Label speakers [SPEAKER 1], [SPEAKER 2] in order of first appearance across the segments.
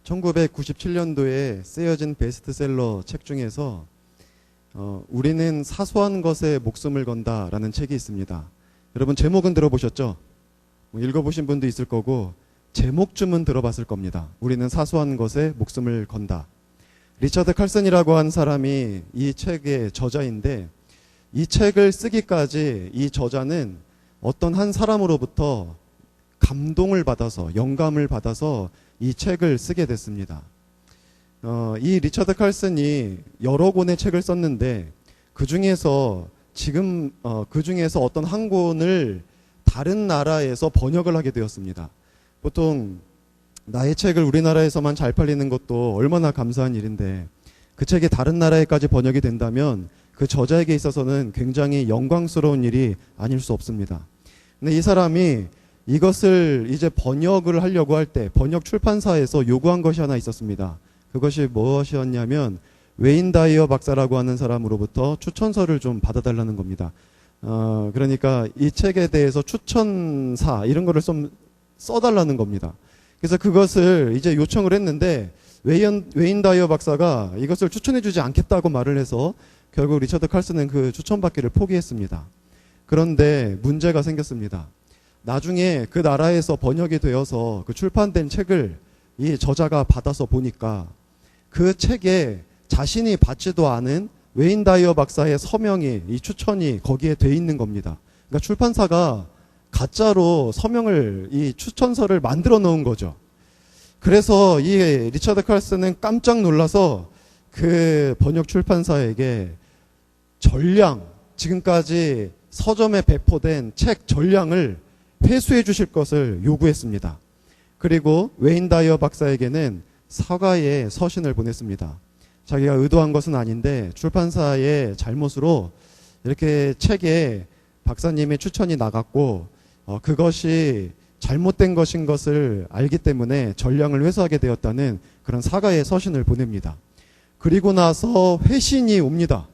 [SPEAKER 1] 1997년도에 쓰여진 베스트셀러 책 중에서 우리는 사소한 것에 목숨을 건다라는 책이 있습니다. 여러분 제목은 들어보셨죠? 읽어보신 분도 있을 거고 제목쯤은 들어봤을 겁니다. 우리는 사소한 것에 목숨을 건다. 리처드 칼슨이라고 한 사람이 이 책의 저자인데, 이 책을 쓰기까지 이 저자는 어떤 한 사람으로부터 감동을 받아서, 영감을 받아서 이 책을 쓰게 됐습니다. 이 리처드 칼슨이 여러 권의 책을 썼는데 그 중에서 어떤 한 권을 다른 나라에서 번역을 하게 되었습니다. 보통 나의 책을 우리나라에서만 잘 팔리는 것도 얼마나 감사한 일인데, 그 책이 다른 나라에까지 번역이 된다면 그 저자에게 있어서는 굉장히 영광스러운 일이 아닐 수 없습니다. 근데 이 사람이 이것을 이제 번역을 하려고 할 때 번역 출판사에서 요구한 것이 하나 있었습니다. 그것이 무엇이었냐면 웨인 다이어 박사라고 하는 사람으로부터 추천서를 좀 받아달라는 겁니다. 그러니까 이 책에 대해서 추천사 이런 거를 좀 써달라는 겁니다. 그래서 그것을 이제 요청을 했는데 웨인 다이어 박사가 이것을 추천해주지 않겠다고 말을 해서 결국 리처드 칼슨은 그 추천받기를 포기했습니다. 그런데 문제가 생겼습니다. 나중에 그 나라에서 번역이 되어서 그 출판된 책을 이 저자가 받아서 보니까 그 책에 자신이 받지도 않은 웨인 다이어 박사의 서명이, 이 추천이 거기에 돼 있는 겁니다. 그러니까 출판사가 가짜로 서명을, 이 추천서를 만들어 놓은 거죠. 그래서 이 리처드 칼슨은 깜짝 놀라서 그 번역 출판사에게 전량, 지금까지 서점에 배포된 책 전량을 회수해 주실 것을 요구했습니다. 그리고 웨인 다이어 박사에게는 사과의 서신을 보냈습니다. 자기가 의도한 것은 아닌데 출판사의 잘못으로 이렇게 책에 박사님의 추천이 나갔고 그것이 잘못된 것인 것을 알기 때문에 전량을 회수하게 되었다는 그런 사과의 서신을 보냅니다. 그리고 나서 회신이 옵니다.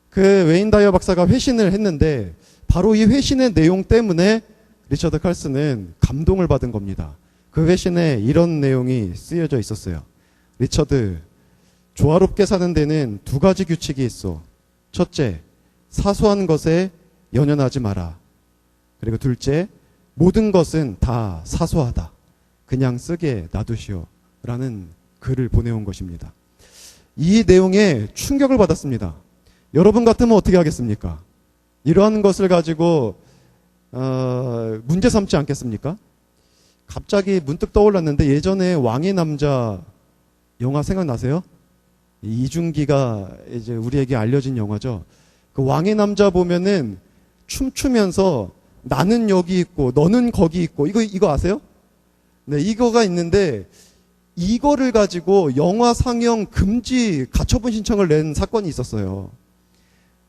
[SPEAKER 1] 그 웨인 다이어 박사가 회신을 했는데 바로 이 회신의 내용 때문에 리처드 칼슨은 감동을 받은 겁니다. 그 회신에 이런 내용이 쓰여져 있었어요. 리처드, 조화롭게 사는 데는 두 가지 규칙이 있어. 첫째, 사소한 것에 연연하지 마라. 그리고 둘째, 모든 것은 다 사소하다. 그냥 쓰게 놔두시오. 라는 글을 보내온 것입니다. 이 내용에 충격을 받았습니다. 여러분 같으면 어떻게 하겠습니까? 이러한 것을 가지고 문제 삼지 않겠습니까? 갑자기 문득 떠올랐는데 예전에 왕의 남자 영화 생각나세요? 이중기가 이제 우리에게 알려진 영화죠. 그 왕의 남자 보면은 춤추면서 나는 여기 있고 너는 거기 있고 이거 아세요? 네, 이거가 있는데 이거를 가지고 영화 상영 금지 가처분 신청을 낸 사건이 있었어요.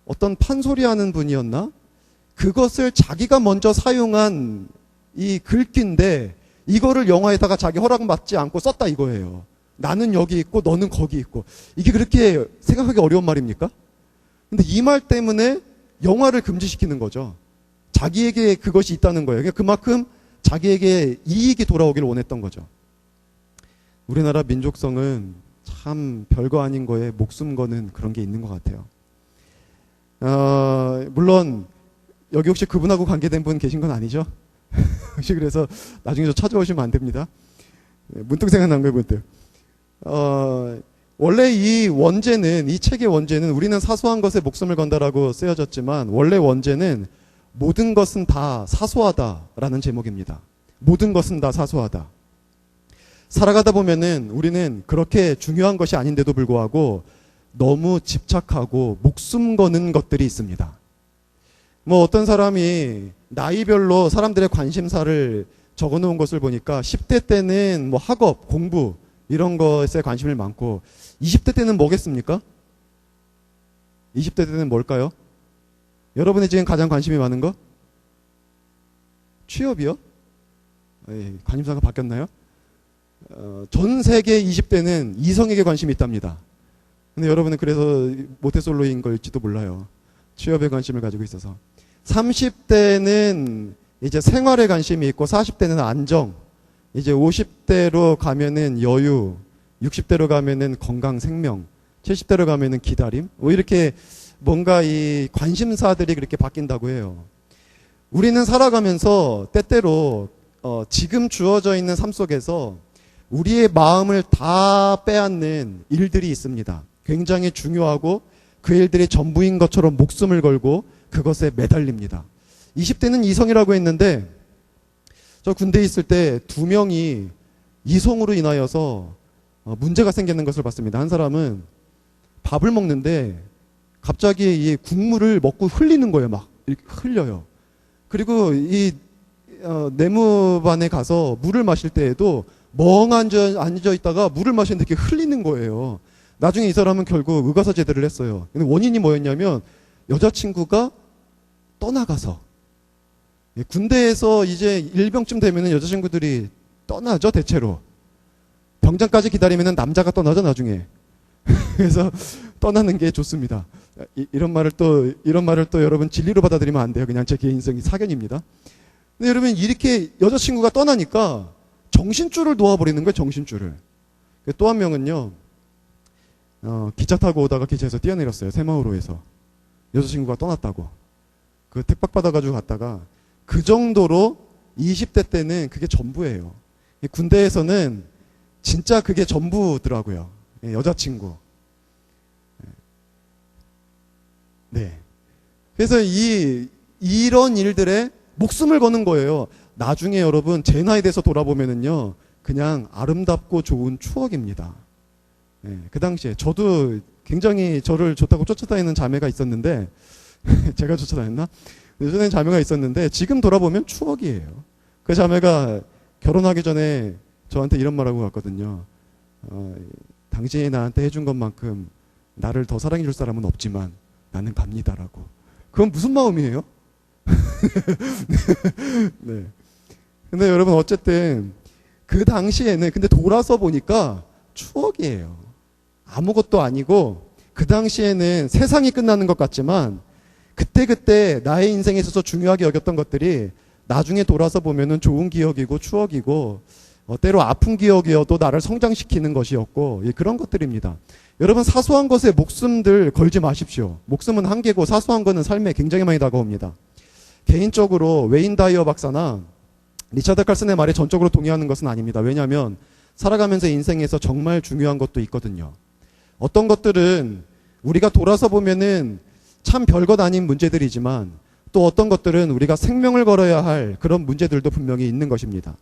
[SPEAKER 1] 어떤 판소리하는 분이었나? 그것을 자기가 먼저 사용한 이 글귀인데 이거를 영화에다가 자기 허락받지 않고 썼다 이거예요. 나는 여기 있고 너는 거기 있고. 이게 그렇게 생각하기 어려운 말입니까? 근데 이 말 때문에 영화를 금지시키는 거죠. 자기에게 그것이 있다는 거예요. 그만큼 자기에게 이익이 돌아오기를 원했던 거죠. 우리나라 민족성은 참 별거 아닌 거에 목숨 거는 그런 게 있는 것 같아요. 물론 여기 혹시 그분하고 관계된 분 계신 건 아니죠? 혹시 그래서 나중에 저 찾아오시면 안 됩니다. 문득 생각난 거예요, 문득. 원래 이 원제는, 이 책의 원제는 우리는 사소한 것에 목숨을 건다라고 쓰여졌지만 원래 원제는 모든 것은 다 사소하다라는 제목입니다. 모든 것은 다 사소하다. 살아가다 보면은 우리는 그렇게 중요한 것이 아닌데도 불구하고 너무 집착하고 목숨 거는 것들이 있습니다. 뭐 어떤 사람이 나이별로 사람들의 관심사를 적어 놓은 것을 보니까 10대 때는 뭐 학업, 공부 이런 것에 관심이 많고 20대 때는 뭐겠습니까? 20대 때는 뭘까요? 여러분이 지금 가장 관심이 많은 거? 취업이요? 관심사가 바뀌었나요? 전 세계 20대는 이성에게 관심이 있답니다. 근데 여러분은 그래서 모태솔로인 걸지도 몰라요. 취업에 관심을 가지고 있어서. 30대는 이제 생활에 관심이 있고 40대는 안정, 이제 50대로 가면은 여유, 60대로 가면은 건강 생명, 70대로 가면은 기다림. 뭐 이렇게 뭔가 이 관심사들이 그렇게 바뀐다고 해요. 우리는 살아가면서 때때로 지금 주어져 있는 삶 속에서 우리의 마음을 다 빼앗는 일들이 있습니다. 굉장히 중요하고 그 일들이 전부인 것처럼 목숨을 걸고 그것에 매달립니다. 20대는 이성이라고 했는데 저 군대에 있을 때 2명이 이성으로 인하여서 문제가 생기는 것을 봤습니다. 한 사람은 밥을 먹는데 갑자기 이 국물을 먹고 흘리는 거예요. 막 이렇게 흘려요. 그리고 이 내무반에 가서 물을 마실 때에도 멍하니 앉아 있다가 물을 마시는데 이렇게 흘리는 거예요. 나중에 이 사람은 결국 의가사 제대를 했어요. 근데 원인이 뭐였냐면 여자친구가 떠나가서, 군대에서 이제 일병쯤 되면은 여자친구들이 떠나죠, 대체로. 병장까지 기다리면은 남자가 떠나죠, 나중에. 그래서 떠나는 게 좋습니다. 이런 말을 또 여러분 진리로 받아들이면 안 돼요. 그냥 제 개인적인 사견입니다. 근데 여러분 이렇게 여자친구가 떠나니까 정신줄을 놓아버리는 거예요, 정신줄을. 또 한 명은요, 기차 타고 오다가 기차에서 뛰어내렸어요, 새마을호에서. 여자친구가 떠났다고. 그 택박 받아가지고 갔다가 그 정도로 20대 때는 그게 전부예요. 군대에서는 진짜 그게 전부더라고요. 여자친구. 네. 그래서 이런 일들에 목숨을 거는 거예요. 나중에 여러분 제 나이 돼서 돌아보면은요, 그냥 아름답고 좋은 추억입니다. 네. 그 당시에 저도 굉장히 저를 좋다고 쫓아다니는 자매가 있었는데 제가 쫓아다녔나? 쫓아다니는 자매가 있었는데 지금 돌아보면 추억이에요. 그 자매가 결혼하기 전에 저한테 이런 말하고 갔거든요. 당신이 나한테 해준 것만큼 나를 더 사랑해 줄 사람은 없지만 나는 갑니다라고. 그건 무슨 마음이에요? 네. 근데 여러분 어쨌든 그 당시에는 근데 돌아서 보니까 추억이에요. 아무것도 아니고 그 당시에는 세상이 끝나는 것 같지만 그때 나의 인생에 있어서 중요하게 여겼던 것들이 나중에 돌아서 보면은 좋은 기억이고 추억이고 때로 아픈 기억이어도 나를 성장시키는 것이었고 그런 것들입니다. 여러분 사소한 것에 목숨들 걸지 마십시오. 목숨은 한계고 사소한 거는 삶에 굉장히 많이 다가옵니다. 개인적으로 웨인 다이어 박사나 리차드 칼슨의 말에 전적으로 동의하는 것은 아닙니다. 왜냐하면 살아가면서 인생에서 정말 중요한 것도 있거든요. 어떤 것들은 우리가 돌아서 보면은 참 별것 아닌 문제들이지만 또 어떤 것들은 우리가 생명을 걸어야 할 그런 문제들도 분명히 있는 것입니다.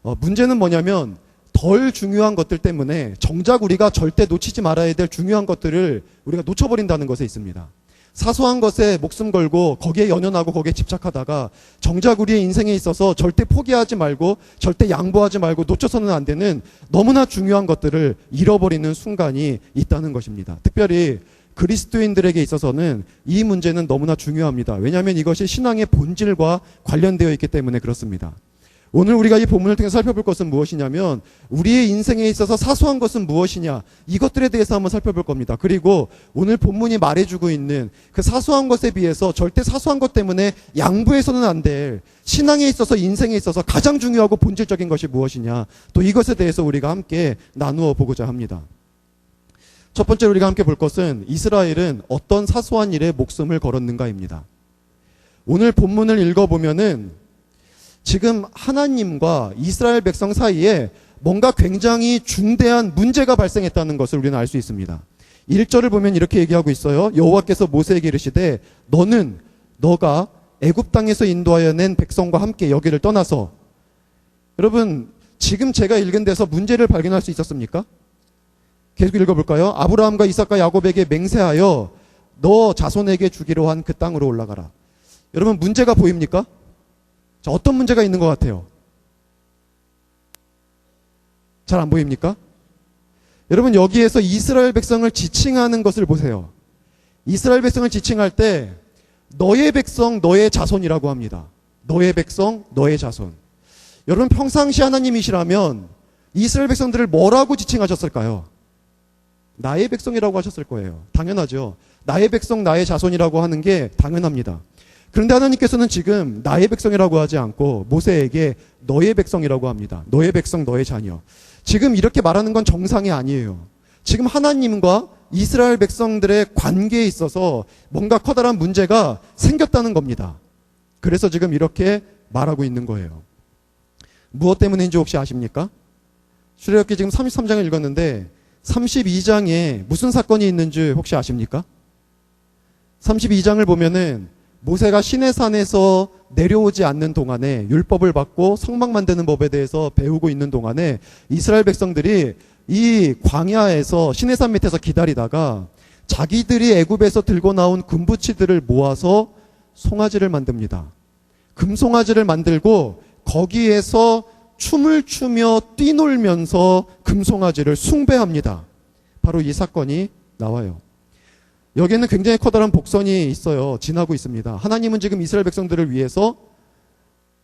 [SPEAKER 1] 문제는 뭐냐면 덜 중요한 것들 때문에 정작 우리가 절대 놓치지 말아야 될 중요한 것들을 우리가 놓쳐버린다는 것에 있습니다. 사소한 것에 목숨 걸고 거기에 연연하고 거기에 집착하다가 정작 우리의 인생에 있어서 절대 포기하지 말고 절대 양보하지 말고 놓쳐서는 안 되는 너무나 중요한 것들을 잃어버리는 순간이 있다는 것입니다. 특별히 그리스도인들에게 있어서는 이 문제는 너무나 중요합니다. 왜냐하면 이것이 신앙의 본질과 관련되어 있기 때문에 그렇습니다. 오늘 우리가 이 본문을 통해 살펴볼 것은 무엇이냐면 우리의 인생에 있어서 사소한 것은 무엇이냐 이것들에 대해서 한번 살펴볼 겁니다. 그리고 오늘 본문이 말해주고 있는 그 사소한 것에 비해서 절대 사소한 것 때문에 양보해서는 안 될 신앙에 있어서 인생에 있어서 가장 중요하고 본질적인 것이 무엇이냐 또 이것에 대해서 우리가 함께 나누어 보고자 합니다. 첫 번째로 우리가 함께 볼 것은 이스라엘은 어떤 사소한 일에 목숨을 걸었는가입니다. 오늘 본문을 읽어보면은 지금 하나님과 이스라엘 백성 사이에 뭔가 굉장히 중대한 문제가 발생했다는 것을 우리는 알 수 있습니다. 1절을 보면 이렇게 얘기하고 있어요. 여호와께서 모세에게 이르시되 너가 애굽 땅에서 인도하여 낸 백성과 함께 여기를 떠나서 여러분 지금 제가 읽은 데서 문제를 발견할 수 있었습니까? 계속 읽어볼까요? 아브라함과 이삭과 야곱에게 맹세하여 너 자손에게 주기로 한 그 땅으로 올라가라. 여러분 문제가 보입니까? 자, 어떤 문제가 있는 것 같아요? 잘 안 보입니까? 여러분 여기에서 이스라엘 백성을 지칭하는 것을 보세요. 이스라엘 백성을 지칭할 때 너의 백성 너의 자손이라고 합니다. 너의 백성 너의 자손. 여러분 평상시 하나님이시라면 이스라엘 백성들을 뭐라고 지칭하셨을까요? 나의 백성이라고 하셨을 거예요. 당연하죠. 나의 백성 나의 자손이라고 하는 게 당연합니다. 그런데 하나님께서는 지금 나의 백성이라고 하지 않고 모세에게 너의 백성이라고 합니다. 너의 백성, 너의 자녀. 지금 이렇게 말하는 건 정상이 아니에요. 지금 하나님과 이스라엘 백성들의 관계에 있어서 뭔가 커다란 문제가 생겼다는 겁니다. 그래서 지금 이렇게 말하고 있는 거예요. 무엇 때문인지 혹시 아십니까? 출애굽기 지금 33장을 읽었는데 32장에 무슨 사건이 있는지 혹시 아십니까? 32장을 보면은 모세가 시내산에서 내려오지 않는 동안에 율법을 받고 성막 만드는 법에 대해서 배우고 있는 동안에 이스라엘 백성들이 이 광야에서 시내산 밑에서 기다리다가 자기들이 애굽에서 들고 나온 금부치들을 모아서 송아지를 만듭니다. 금송아지를 만들고 거기에서 춤을 추며 뛰놀면서 금송아지를 숭배합니다. 바로 이 사건이 나와요. 여기에는 굉장히 커다란 복선이 있어요. 지나고 있습니다. 하나님은 지금 이스라엘 백성들을 위해서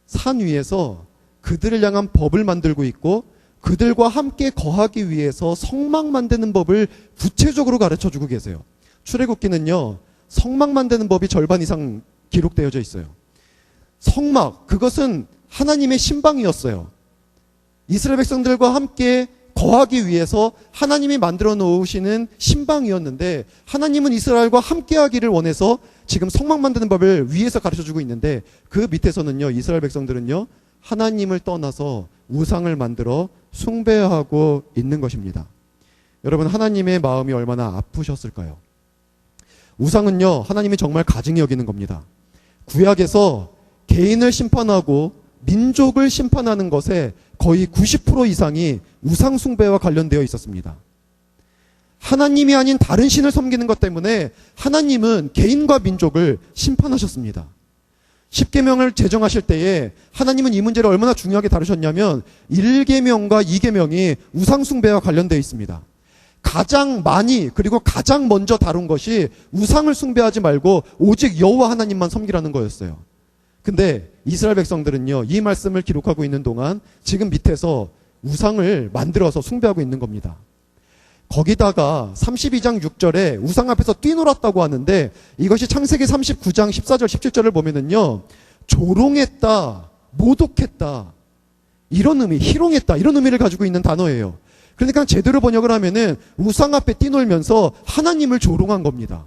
[SPEAKER 1] 산 위에서 그들을 향한 법을 만들고 있고 그들과 함께 거하기 위해서 성막 만드는 법을 구체적으로 가르쳐주고 계세요. 출애굽기는요, 성막 만드는 법이 절반 이상 기록되어져 있어요. 성막, 그것은 하나님의 신방이었어요. 이스라엘 백성들과 함께 거하기 위해서 하나님이 만들어 놓으시는 신방이었는데 하나님은 이스라엘과 함께 하기를 원해서 지금 성막 만드는 법을 위에서 가르쳐주고 있는데 그 밑에서는요, 이스라엘 백성들은요, 하나님을 떠나서 우상을 만들어 숭배하고 있는 것입니다. 여러분, 하나님의 마음이 얼마나 아프셨을까요? 우상은요, 하나님이 정말 가증히 여기는 겁니다. 구약에서 개인을 심판하고 민족을 심판하는 것에 거의 90% 이상이 우상 숭배와 관련되어 있었습니다. 하나님이 아닌 다른 신을 섬기는 것 때문에 하나님은 개인과 민족을 심판하셨습니다. 십계명을 제정하실 때에 하나님은 이 문제를 얼마나 중요하게 다루셨냐면 1계명과 2계명이 우상 숭배와 관련되어 있습니다. 가장 많이 그리고 가장 먼저 다룬 것이 우상을 숭배하지 말고 오직 여호와 하나님만 섬기라는 거였어요. 근데 이스라엘 백성들은요, 이 말씀을 기록하고 있는 동안 지금 밑에서 우상을 만들어서 숭배하고 있는 겁니다. 거기다가 32장 6절에 우상 앞에서 뛰놀았다고 하는데 이것이 창세기 39장 14절 17절을 보면은요, 조롱했다, 모독했다, 이런 의미, 희롱했다, 이런 의미를 가지고 있는 단어예요. 그러니까 제대로 번역을 하면은 우상 앞에 뛰놀면서 하나님을 조롱한 겁니다.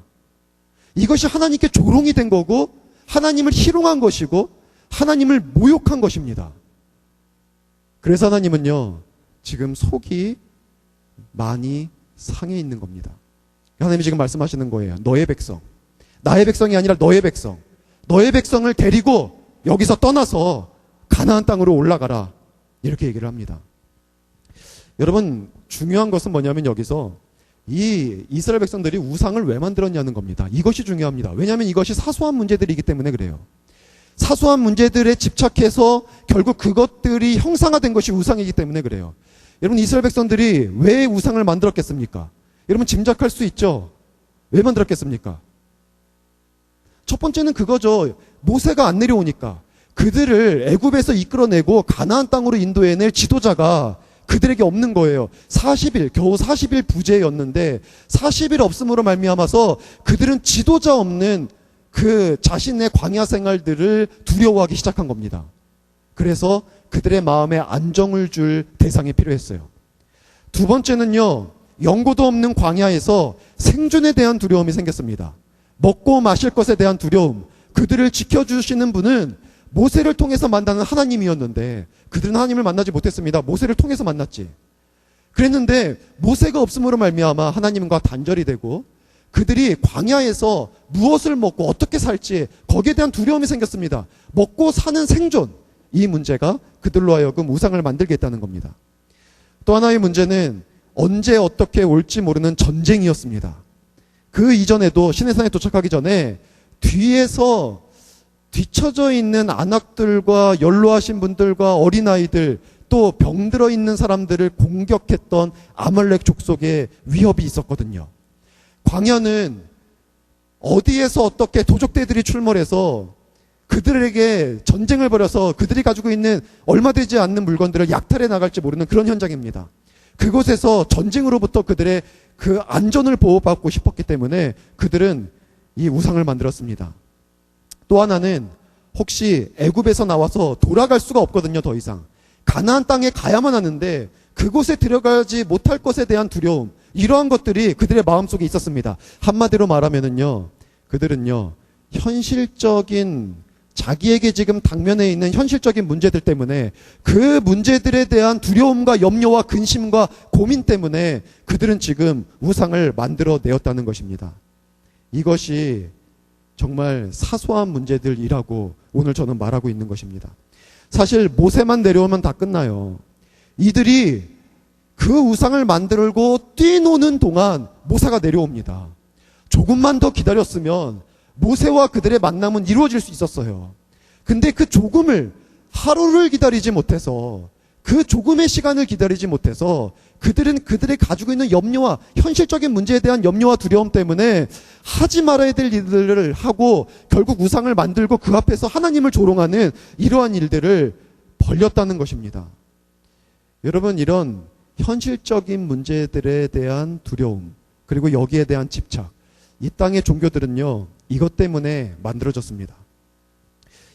[SPEAKER 1] 이것이 하나님께 조롱이 된 거고 하나님을 희롱한 것이고 하나님을 모욕한 것입니다. 그래서 하나님은요, 지금 속이 많이 상해 있는 겁니다. 하나님이 지금 말씀하시는 거예요. 너의 백성, 나의 백성이 아니라 너의 백성, 너의 백성을 데리고 여기서 떠나서 가나안 땅으로 올라가라, 이렇게 얘기를 합니다. 여러분, 중요한 것은 뭐냐면 여기서 이 이스라엘 백성들이 우상을 왜 만들었냐는 겁니다. 이것이 중요합니다. 왜냐하면 이것이 사소한 문제들이기 때문에 그래요. 사소한 문제들에 집착해서 결국 그것들이 형상화된 것이 우상이기 때문에 그래요. 여러분, 이스라엘 백성들이 왜 우상을 만들었겠습니까? 여러분, 짐작할 수 있죠? 왜 만들었겠습니까? 첫 번째는 그거죠. 모세가 안 내려오니까. 그들을 애굽에서 이끌어내고 가나안 땅으로 인도해낼 지도자가 그들에게 없는 거예요. 40일, 겨우 40일 부재였는데 40일 없음으로 말미암아서 그들은 지도자 없는 그 자신의 광야 생활들을 두려워하기 시작한 겁니다. 그래서 그들의 마음에 안정을 줄 대상이 필요했어요. 두 번째는요, 연고도 없는 광야에서 생존에 대한 두려움이 생겼습니다. 먹고 마실 것에 대한 두려움. 그들을 지켜주시는 분은 모세를 통해서 만나는 하나님이었는데 그들은 하나님을 만나지 못했습니다. 모세를 통해서 만났지. 그랬는데 모세가 없음으로 말미암아 하나님과 단절이 되고 그들이 광야에서 무엇을 먹고 어떻게 살지 거기에 대한 두려움이 생겼습니다. 먹고 사는 생존, 이 문제가 그들로 하여금 우상을 만들게 했다는 겁니다. 또 하나의 문제는 언제 어떻게 올지 모르는 전쟁이었습니다. 그 이전에도 시내산에 도착하기 전에 뒤에서 뒤처져 있는 안악들과 연로하신 분들과 어린아이들 또 병들어 있는 사람들을 공격했던 아말렉 족속의 위협이 있었거든요. 광야는 어디에서 어떻게 도적대들이 출몰해서 그들에게 전쟁을 벌여서 그들이 가지고 있는 얼마 되지 않는 물건들을 약탈해 나갈지 모르는 그런 현장입니다. 그곳에서 전쟁으로부터 그들의 그 안전을 보호받고 싶었기 때문에 그들은 이 우상을 만들었습니다. 또 하나는 혹시 애굽에서 나와서 돌아갈 수가 없거든요. 더 이상 가나안 땅에 가야만 하는데 그곳에 들어가지 못할 것에 대한 두려움, 이러한 것들이 그들의 마음속에 있었습니다. 한마디로 말하면은요, 그들은요 현실적인, 자기에게 지금 당면에 있는 현실적인 문제들 때문에, 그 문제들에 대한 두려움과 염려와 근심과 고민 때문에 그들은 지금 우상을 만들어 내었다는 것입니다. 이것이 정말 사소한 문제들이라고 오늘 저는 말하고 있는 것입니다. 사실 모세만 내려오면 다 끝나요. 이들이 그 우상을 만들고 뛰노는 동안 모세가 내려옵니다. 조금만 더 기다렸으면 모세와 그들의 만남은 이루어질 수 있었어요. 근데 그 조금을, 하루를 기다리지 못해서, 그 조금의 시간을 기다리지 못해서 그들은 그들의 가지고 있는 염려와 현실적인 문제에 대한 염려와 두려움 때문에 하지 말아야 될 일들을 하고 결국 우상을 만들고 그 앞에서 하나님을 조롱하는 이러한 일들을 벌였다는 것입니다. 여러분, 이런 현실적인 문제들에 대한 두려움, 그리고 여기에 대한 집착, 이 땅의 종교들은요 이것 때문에 만들어졌습니다.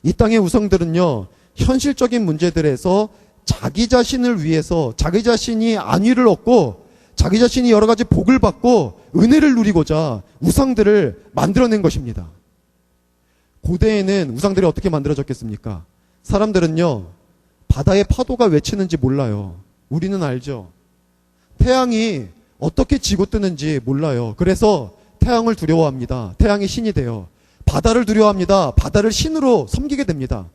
[SPEAKER 1] 이 땅의 우상들은요 현실적인 문제들에서 자기 자신을 위해서, 자기 자신이 안위를 얻고 자기 자신이 여러 가지 복을 받고 은혜를 누리고자 우상들을 만들어낸 것입니다. 고대에는 우상들이 어떻게 만들어졌겠습니까? 사람들은요 바다의 파도가 왜 치는지 몰라요. 우리는 알죠. 태양이 어떻게 지고 뜨는지 몰라요. 그래서 태양을 두려워합니다. 태양이 신이 돼요. 바다를 두려워합니다. 바다를 신으로 섬기게 됩니다.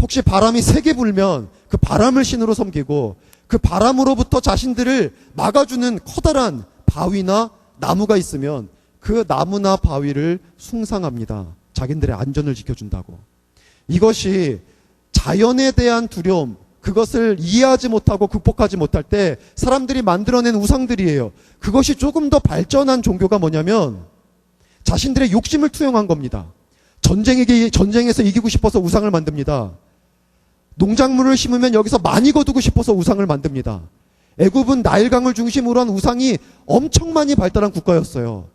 [SPEAKER 1] 혹시 바람이 세게 불면 그 바람을 신으로 섬기고, 그 바람으로부터 자신들을 막아주는 커다란 바위나 나무가 있으면 그 나무나 바위를 숭상합니다. 자기들의 안전을 지켜준다고. 이것이 자연에 대한 두려움, 그것을 이해하지 못하고 극복하지 못할 때 사람들이 만들어낸 우상들이에요. 그것이 조금 더 발전한 종교가 뭐냐면 자신들의 욕심을 투영한 겁니다. 전쟁에서 이기고 싶어서 우상을 만듭니다. 농작물을 심으면 여기서 많이 거두고 싶어서 우상을 만듭니다. 애굽은 나일강을 중심으로 한 우상이 엄청 많이 발달한 국가였어요.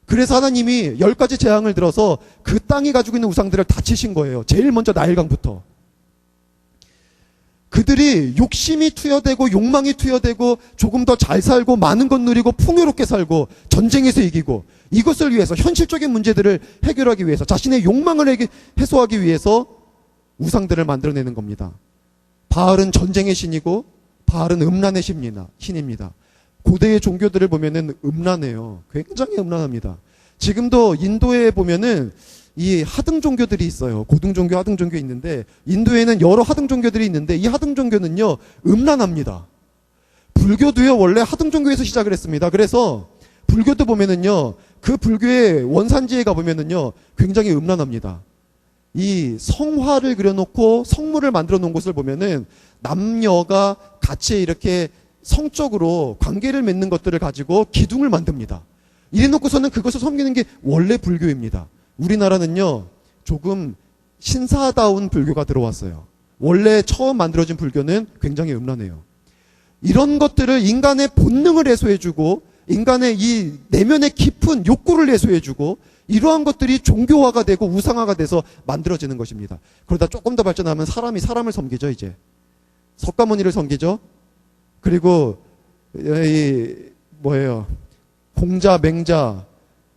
[SPEAKER 1] 그래서 하나님이 10가지 재앙을 들어서 그 땅이 가지고 있는 우상들을 다 치신 거예요. 제일 먼저 나일강부터. 그들이 욕심이 투여되고 욕망이 투여되고 조금 더 잘 살고 많은 것 누리고 풍요롭게 살고 전쟁에서 이기고, 이것을 위해서, 현실적인 문제들을 해결하기 위해서, 자신의 욕망을 해소하기 위해서 우상들을 만들어내는 겁니다. 바알은 전쟁의 신이고 바알은 음란의 신입니다. 고대의 종교들을 보면은 음란해요. 굉장히 음란합니다. 지금도 인도에 보면은 이 하등 종교들이 있어요. 고등 종교, 하등 종교 있는데, 인도에는 여러 하등 종교들이 있는데 이 하등 종교는요 음란합니다. 불교도요 원래 하등 종교에서 시작을 했습니다. 그래서 불교도 보면은요 그 불교의 원산지에 가보면은요 굉장히 음란합니다. 이 성화를 그려놓고 성물을 만들어 놓은 곳을 보면은 남녀가 같이 이렇게 성적으로 관계를 맺는 것들을 가지고 기둥을 만듭니다. 이래놓고서는 그것을 섬기는 게 원래 불교입니다. 우리나라는요 조금 신사다운 불교가 들어왔어요. 원래 처음 만들어진 불교는 굉장히 음란해요. 이런 것들을 인간의 본능을 해소해주고, 인간의 이 내면의 깊은 욕구를 해소해주고, 이러한 것들이 종교화가 되고 우상화가 돼서 만들어지는 것입니다. 그러다 조금 더 발전하면 사람이 사람을 섬기죠. 이제 석가모니를 섬기죠. 그리고 공자, 맹자,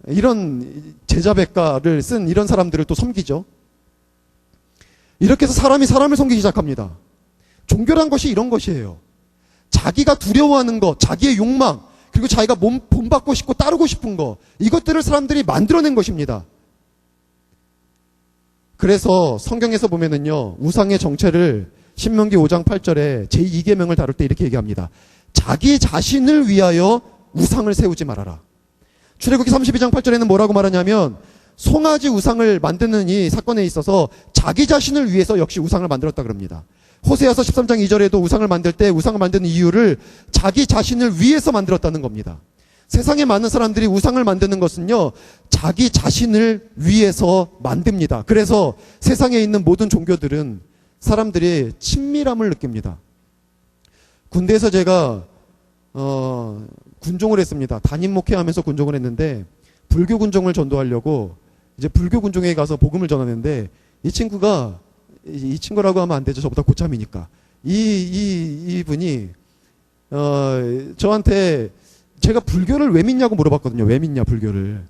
[SPEAKER 1] 이런 제자백가를 쓴 이런 사람들을 또 섬기죠. 이렇게 해서 사람이 사람을 섬기기 시작합니다. 종교란 것이 이런 것이에요. 자기가 두려워하는 것, 자기의 욕망, 그리고 자기가 본받고 싶고 따르고 싶은 거, 이것들을 사람들이 만들어낸 것입니다. 그래서 성경에서 보면은요 우상의 정체를 신명기 5장 8절에 제2계명을 다룰 때 이렇게 얘기합니다. 자기 자신을 위하여 우상을 세우지 말아라. 출애굽기 32장 8절에는 뭐라고 말하냐면, 송아지 우상을 만드는 이 사건에 있어서 자기 자신을 위해서 역시 우상을 만들었다 그럽니다. 호세아서 13장 2절에도 우상을 만들 때 우상을 만드는 이유를 자기 자신을 위해서 만들었다는 겁니다. 세상에 많은 사람들이 우상을 만드는 것은요 자기 자신을 위해서 만듭니다. 그래서 세상에 있는 모든 종교들은 사람들이 친밀함을 느낍니다. 군대에서 제가 군종을 했습니다. 담임 목회하면서 군종을 했는데, 불교 군종을 전도하려고 이제 불교 군종에 가서 복음을 전하는데 이 친구가, 이 친구라고 하면 안 되죠. 저보다 고참이니까. 이분이, 저한테 제가 불교를 왜 믿냐고 물어봤거든요. 왜 믿냐, 불교를.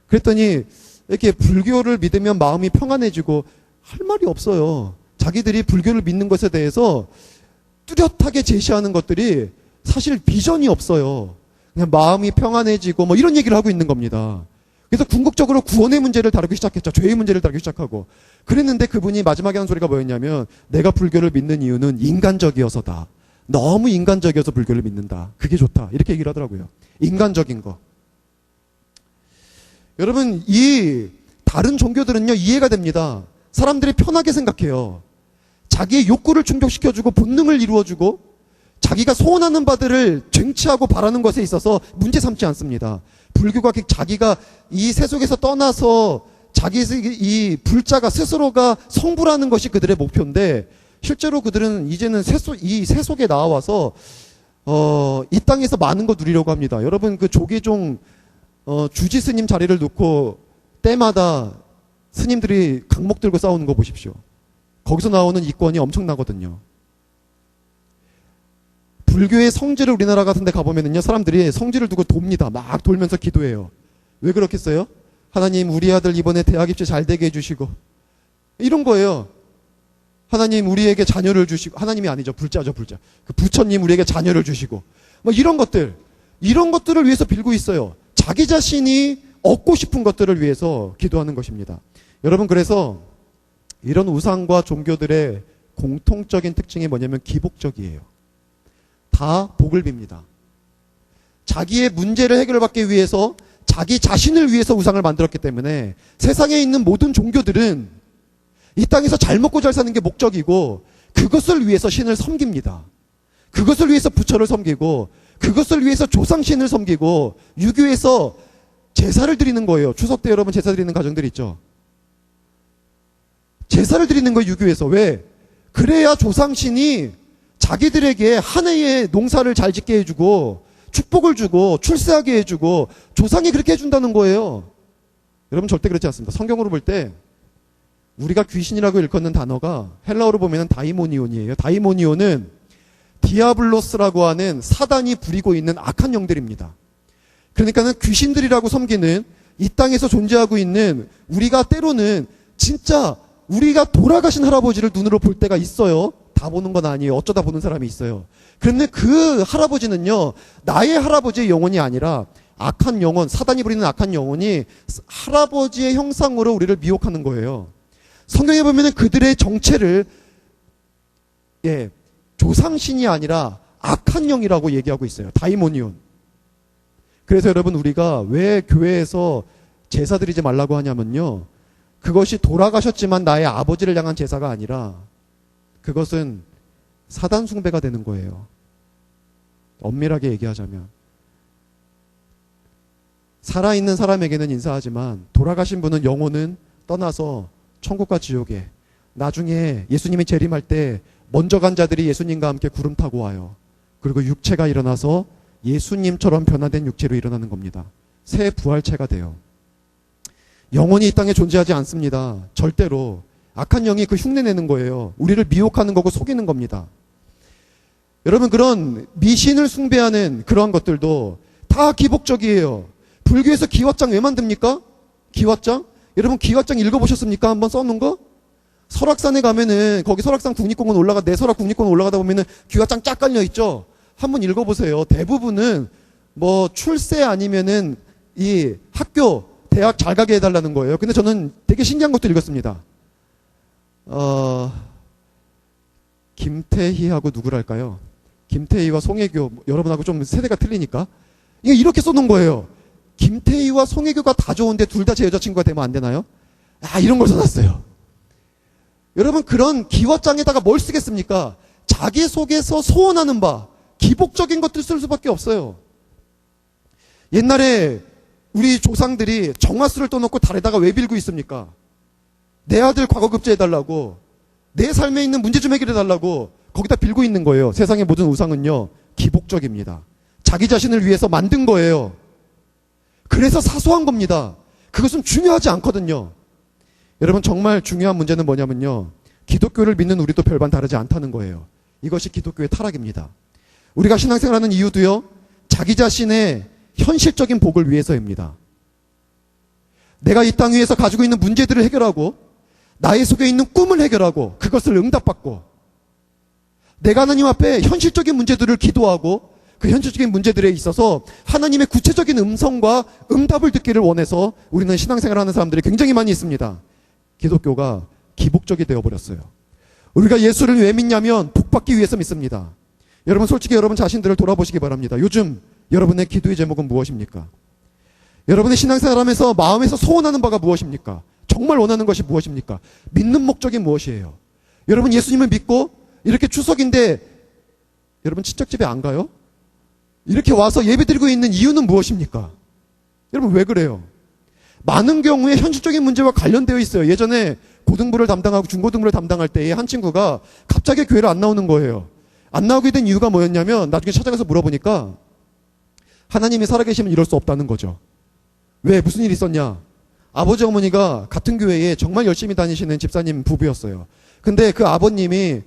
[SPEAKER 1] 그랬더니, 이렇게 불교를 믿으면 마음이 평안해지고 할 말이 없어요. 자기들이 불교를 믿는 것에 대해서 뚜렷하게 제시하는 것들이 사실 비전이 없어요. 그냥 마음이 평안해지고 뭐 이런 얘기를 하고 있는 겁니다. 그래서 궁극적으로 구원의 문제를 다루기 시작했죠. 죄의 문제를 다루기 시작하고. 그랬는데 그분이 마지막에 하는 소리가 뭐였냐면 내가 불교를 믿는 이유는 인간적이어서다. 너무 인간적이어서 불교를 믿는다. 그게 좋다. 이렇게 얘기를 하더라고요. 인간적인 거. 여러분, 이 다른 종교들은요, 이해가 됩니다. 사람들이 편하게 생각해요. 자기의 욕구를 충족시켜주고 본능을 이루어주고 자기가 소원하는 바들을 쟁취하고 바라는 것에 있어서 문제 삼지 않습니다. 불교가 자기가 이 세속에서 떠나서 자기 이 불자가 스스로가 성불하는 것이 그들의 목표인데 실제로 그들은 이제는 이 세속에 나와서 이 땅에서 많은 거 누리려고 합니다. 여러분 그 조계종 주지 스님 자리를 놓고 때마다 스님들이 강목 들고 싸우는 거 보십시오. 거기서 나오는 이권이 엄청나거든요. 불교의 성지를 우리나라 같은 데 가보면은요, 사람들이 성지를 두고 돕니다. 막 돌면서 기도해요. 왜 그렇겠어요? 하나님, 우리 아들 이번에 대학 입시 잘 되게 해주시고. 이런 거예요. 하나님, 우리에게 자녀를 주시고. 하나님이 아니죠. 불자죠, 불자. 그 부처님, 우리에게 자녀를 주시고. 뭐 이런 것들. 이런 것들을 위해서 빌고 있어요. 자기 자신이 얻고 싶은 것들을 위해서 기도하는 것입니다. 여러분, 그래서 이런 우상과 종교들의 공통적인 특징이 뭐냐면 기복적이에요. 다 복을 빕니다. 자기의 문제를 해결받기 위해서 자기 자신을 위해서 우상을 만들었기 때문에 세상에 있는 모든 종교들은 이 땅에서 잘 먹고 잘 사는 게 목적이고 그것을 위해서 신을 섬깁니다. 그것을 위해서 부처를 섬기고 그것을 위해서 조상신을 섬기고 유교에서 제사를 드리는 거예요. 추석 때 여러분 제사 드리는 가정들 있죠. 제사를 드리는 거예요. 유교에서. 왜? 그래야 조상신이 자기들에게 한 해의 농사를 잘 짓게 해주고 축복을 주고 출세하게 해주고 조상이 그렇게 해준다는 거예요. 여러분 절대 그렇지 않습니다. 성경으로 볼 때 우리가 귀신이라고 일컫는 단어가 헬라어로 보면 다이모니온이에요. 다이모니온은 디아블로스라고 하는 사단이 부리고 있는 악한 영들입니다. 그러니까는 귀신들이라고 섬기는 이 땅에서 존재하고 있는 우리가 때로는 진짜 우리가 돌아가신 할아버지를 눈으로 볼 때가 있어요. 다 보는 건 아니에요. 어쩌다 보는 사람이 있어요. 그런데 그 할아버지는요, 나의 할아버지의 영혼이 아니라 악한 영혼, 사단이 부리는 악한 영혼이 할아버지의 형상으로 우리를 미혹하는 거예요. 성경에 보면 그들의 정체를 조상신이 아니라 악한 영이라고 얘기하고 있어요. 다이모니온. 그래서 여러분 우리가 왜 교회에서 제사 드리지 말라고 하냐면요, 그것이 돌아가셨지만 나의 아버지를 향한 제사가 아니라 그것은 사단 숭배가 되는 거예요. 엄밀하게 얘기하자면. 살아있는 사람에게는 인사하지만 돌아가신 분은 영혼은 떠나서 천국과 지옥에, 나중에 예수님이 재림할 때 먼저 간 자들이 예수님과 함께 구름 타고 와요. 그리고 육체가 일어나서 예수님처럼 변화된 육체로 일어나는 겁니다. 새 부활체가 돼요. 영혼이 이 땅에 존재하지 않습니다. 절대로. 악한 영이 그 흉내내는 거예요. 우리를 미혹하는 거고 속이는 겁니다. 여러분 그런 미신을 숭배하는 그러한 것들도 다 기복적이에요. 불교에서 기왓장 왜 만듭니까? 기왓장? 여러분 기왓장 읽어보셨습니까? 한번 써놓은 거? 설악산에 가면은 거기 설악산 국립공원 내 설악 국립공원 올라가다 보면은 기왓장 쫙 깔려있죠? 한번 읽어보세요. 대부분은 뭐 출세 아니면은 이 학교, 대학 잘 가게 해달라는 거예요. 근데 저는 되게 신기한 것도 읽었습니다. 김태희하고 누구랄까요? 김태희와 송혜교, 여러분하고 좀 세대가 틀리니까. 이게 이렇게 써놓은 거예요. 김태희와 송혜교가 다 좋은데 둘 다 제 여자친구가 되면 안 되나요? 이런 걸 써놨어요. 여러분, 그런 기왓장에다가 뭘 쓰겠습니까? 자기 속에서 소원하는 바, 기복적인 것들 쓸 수밖에 없어요. 옛날에 우리 조상들이 정화수를 떠놓고 달에다가 왜 빌고 있습니까? 내 아들 과거급제해달라고, 내 삶에 있는 문제 좀 해결해달라고 거기다 빌고 있는 거예요. 세상의 모든 우상은요, 기복적입니다. 자기 자신을 위해서 만든 거예요. 그래서 사소한 겁니다. 그것은 중요하지 않거든요. 여러분 정말 중요한 문제는 뭐냐면요. 기독교를 믿는 우리도 별반 다르지 않다는 거예요. 이것이 기독교의 타락입니다. 우리가 신앙생활하는 이유도요. 자기 자신의 현실적인 복을 위해서입니다. 내가 이 땅 위에서 가지고 있는 문제들을 해결하고 나의 속에 있는 꿈을 해결하고 그것을 응답받고 내가 하나님 앞에 현실적인 문제들을 기도하고 그 현실적인 문제들에 있어서 하나님의 구체적인 음성과 응답을 듣기를 원해서 우리는 신앙생활하는 사람들이 굉장히 많이 있습니다. 기독교가 기복적이 되어버렸어요. 우리가 예수를 왜 믿냐면 복받기 위해서 믿습니다. 여러분 솔직히 여러분 자신들을 돌아보시기 바랍니다. 요즘 여러분의 기도의 제목은 무엇입니까? 여러분의 신앙생활하면서 마음에서 소원하는 바가 무엇입니까? 정말 원하는 것이 무엇입니까? 믿는 목적이 무엇이에요? 여러분 예수님을 믿고 이렇게 추석인데 여러분 친척집에 안 가요? 이렇게 와서 예배드리고 있는 이유는 무엇입니까? 여러분 왜 그래요? 많은 경우에 현실적인 문제와 관련되어 있어요. 예전에 고등부를 담당하고 중고등부를 담당할 때에 한 친구가 갑자기 교회를 안 나오는 거예요. 안 나오게 된 이유가 뭐였냐면 나중에 찾아가서 물어보니까 하나님이 살아계시면 이럴 수 없다는 거죠. 왜? 무슨 일이 있었냐? 아버지 어머니가 같은 교회에 정말 열심히 다니시는 집사님 부부였어요. 근데 그 아버님이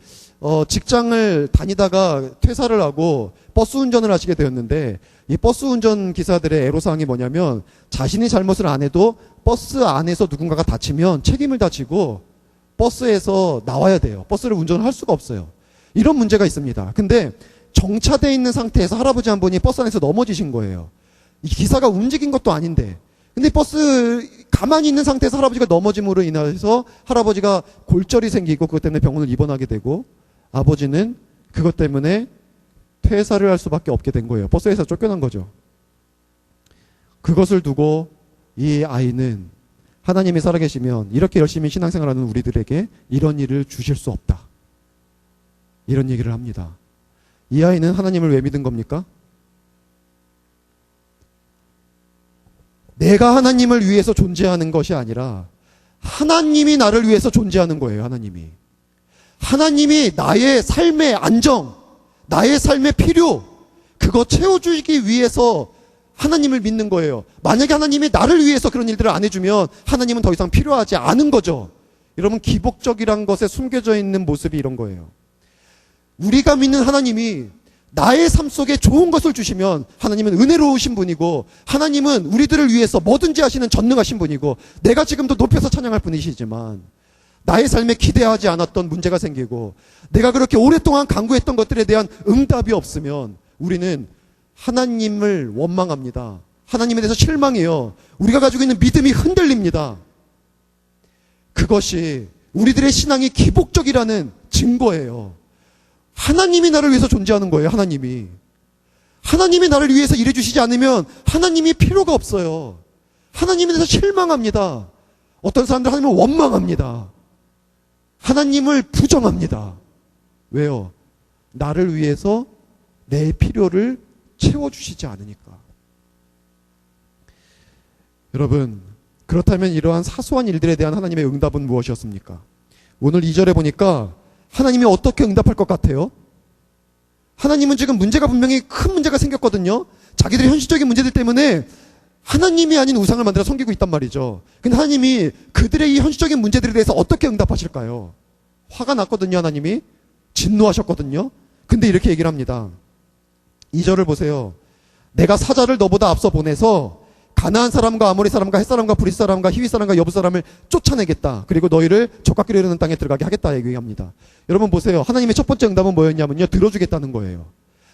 [SPEAKER 1] 직장을 다니다가 퇴사를 하고 버스 운전을 하시게 되었는데 이 버스 운전 기사들의 애로사항이 뭐냐면 자신이 잘못을 안 해도 버스 안에서 누군가가 다치면 책임을 다 지고 버스에서 나와야 돼요. 버스를 운전을 할 수가 없어요. 이런 문제가 있습니다. 근데 정차되어 있는 상태에서 할아버지 한 분이 버스 안에서 넘어지신 거예요. 이 기사가 움직인 것도 아닌데 근데 버스 가만히 있는 상태에서 할아버지가 넘어짐으로 인해서 할아버지가 골절이 생기고 그것 때문에 병원을 입원하게 되고 아버지는 그것 때문에 퇴사를 할 수밖에 없게 된 거예요. 버스에서 쫓겨난 거죠. 그것을 두고 이 아이는 하나님이 살아계시면 이렇게 열심히 신앙생활하는 우리들에게 이런 일을 주실 수 없다. 이런 얘기를 합니다. 이 아이는 하나님을 왜 믿은 겁니까? 내가 하나님을 위해서 존재하는 것이 아니라 하나님이 나를 위해서 존재하는 거예요. 하나님이 나의 삶의 안정, 나의 삶의 필요, 그거 채워주기 위해서 하나님을 믿는 거예요. 만약에 하나님이 나를 위해서 그런 일들을 안 해주면 하나님은 더 이상 필요하지 않은 거죠. 여러분 기복적이란 것에 숨겨져 있는 모습이 이런 거예요. 우리가 믿는 하나님이 나의 삶 속에 좋은 것을 주시면 하나님은 은혜로우신 분이고 하나님은 우리들을 위해서 뭐든지 하시는 전능하신 분이고 내가 지금도 높여서 찬양할 분이시지만 나의 삶에 기대하지 않았던 문제가 생기고 내가 그렇게 오랫동안 간구했던 것들에 대한 응답이 없으면 우리는 하나님을 원망합니다. 하나님에 대해서 실망해요. 우리가 가지고 있는 믿음이 흔들립니다. 그것이 우리들의 신앙이 기복적이라는 증거예요. 하나님이 나를 위해서 존재하는 거예요. 하나님이 나를 위해서 일해주시지 않으면 하나님이 필요가 없어요. 하나님에 대해서 실망합니다. 어떤 사람들 하나님을 원망합니다. 하나님을 부정합니다. 왜요? 나를 위해서 내 필요를 채워주시지 않으니까. 여러분, 그렇다면 이러한 사소한 일들에 대한 하나님의 응답은 무엇이었습니까? 오늘 2절에 보니까 하나님이 어떻게 응답할 것 같아요? 하나님은 지금 문제가 분명히 큰 문제가 생겼거든요. 자기들의 현실적인 문제들 때문에 하나님이 아닌 우상을 만들어 섬기고 있단 말이죠. 근데 하나님이 그들의 이 현실적인 문제들에 대해서 어떻게 응답하실까요? 화가 났거든요. 하나님이 진노하셨거든요. 근데 이렇게 얘기를 합니다. 2절을 보세요. 내가 사자를 너보다 앞서 보내서 가나안 사람과 아모리 사람과 헷 사람과 브릿 사람과 히위 사람과 여부 사람을 쫓아내겠다. 그리고 너희를 족각기로 이르는 땅에 들어가게 하겠다 얘기합니다. 여러분 보세요. 하나님의 첫 번째 응답은 뭐였냐면요. 들어주겠다는 거예요.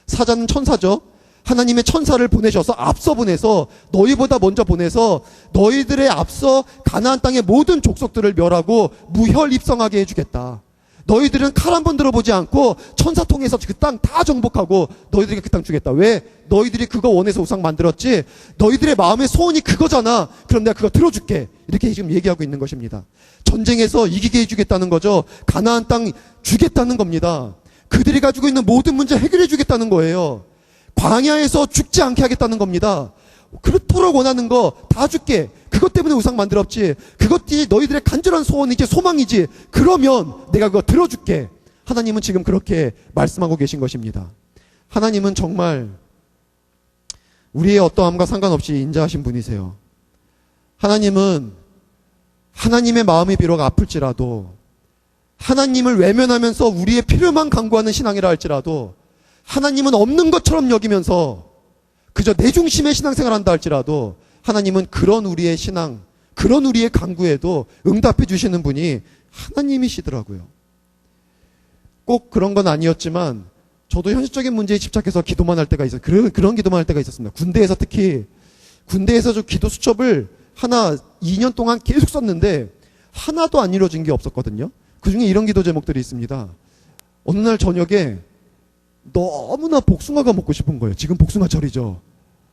[SPEAKER 1] 사자는 천사죠. 하나님의 천사를 보내셔서 앞서 보내서 너희보다 먼저 보내서 너희들의 앞서 가나안 땅의 모든 족속들을 멸하고 무혈 입성하게 해주겠다. 너희들은 칼 한 번 들어보지 않고 천사 통해서 그 땅 다 정복하고 너희들에게 그 땅 주겠다. 왜? 너희들이 그거 원해서 우상 만들었지. 너희들의 마음의 소원이 그거잖아. 그럼 내가 그거 들어줄게. 이렇게 지금 얘기하고 있는 것입니다. 전쟁에서 이기게 해주겠다는 거죠. 가나안 땅 주겠다는 겁니다. 그들이 가지고 있는 모든 문제 해결해 주겠다는 거예요. 광야에서 죽지 않게 하겠다는 겁니다. 그렇도록 원하는 거 다 줄게. 그것 때문에 우상 만들었지. 그것이 너희들의 간절한 소원이지 소망이지. 그러면 내가 그거 들어줄게. 하나님은 지금 그렇게 말씀하고 계신 것입니다. 하나님은 정말 우리의 어떠함과 상관없이 인자하신 분이세요. 하나님은
[SPEAKER 2] 하나님의 마음이 비록 아플지라도, 하나님을 외면하면서 우리의 필요만 강구하는 신앙이라 할지라도, 하나님은 없는 것처럼 여기면서 그저 내 중심의 신앙생활을 한다 할지라도, 하나님은 그런 우리의 신앙, 그런 우리의 강구에도 응답해 주시는 분이 하나님이시더라고요. 꼭 그런 건 아니었지만 저도 현실적인 문제에 집착해서 기도만 할 때가 있어요. 그런 기도만 할 때가 있었습니다. 군대에서 특히, 군대에서 저 기도 수첩을 2년 동안 계속 썼는데 하나도 안 이루어진 게 없었거든요. 그 중에 이런 기도 제목들이 있습니다. 어느 날 저녁에 너무나 복숭아가 먹고 싶은 거예요. 지금 복숭아철이죠.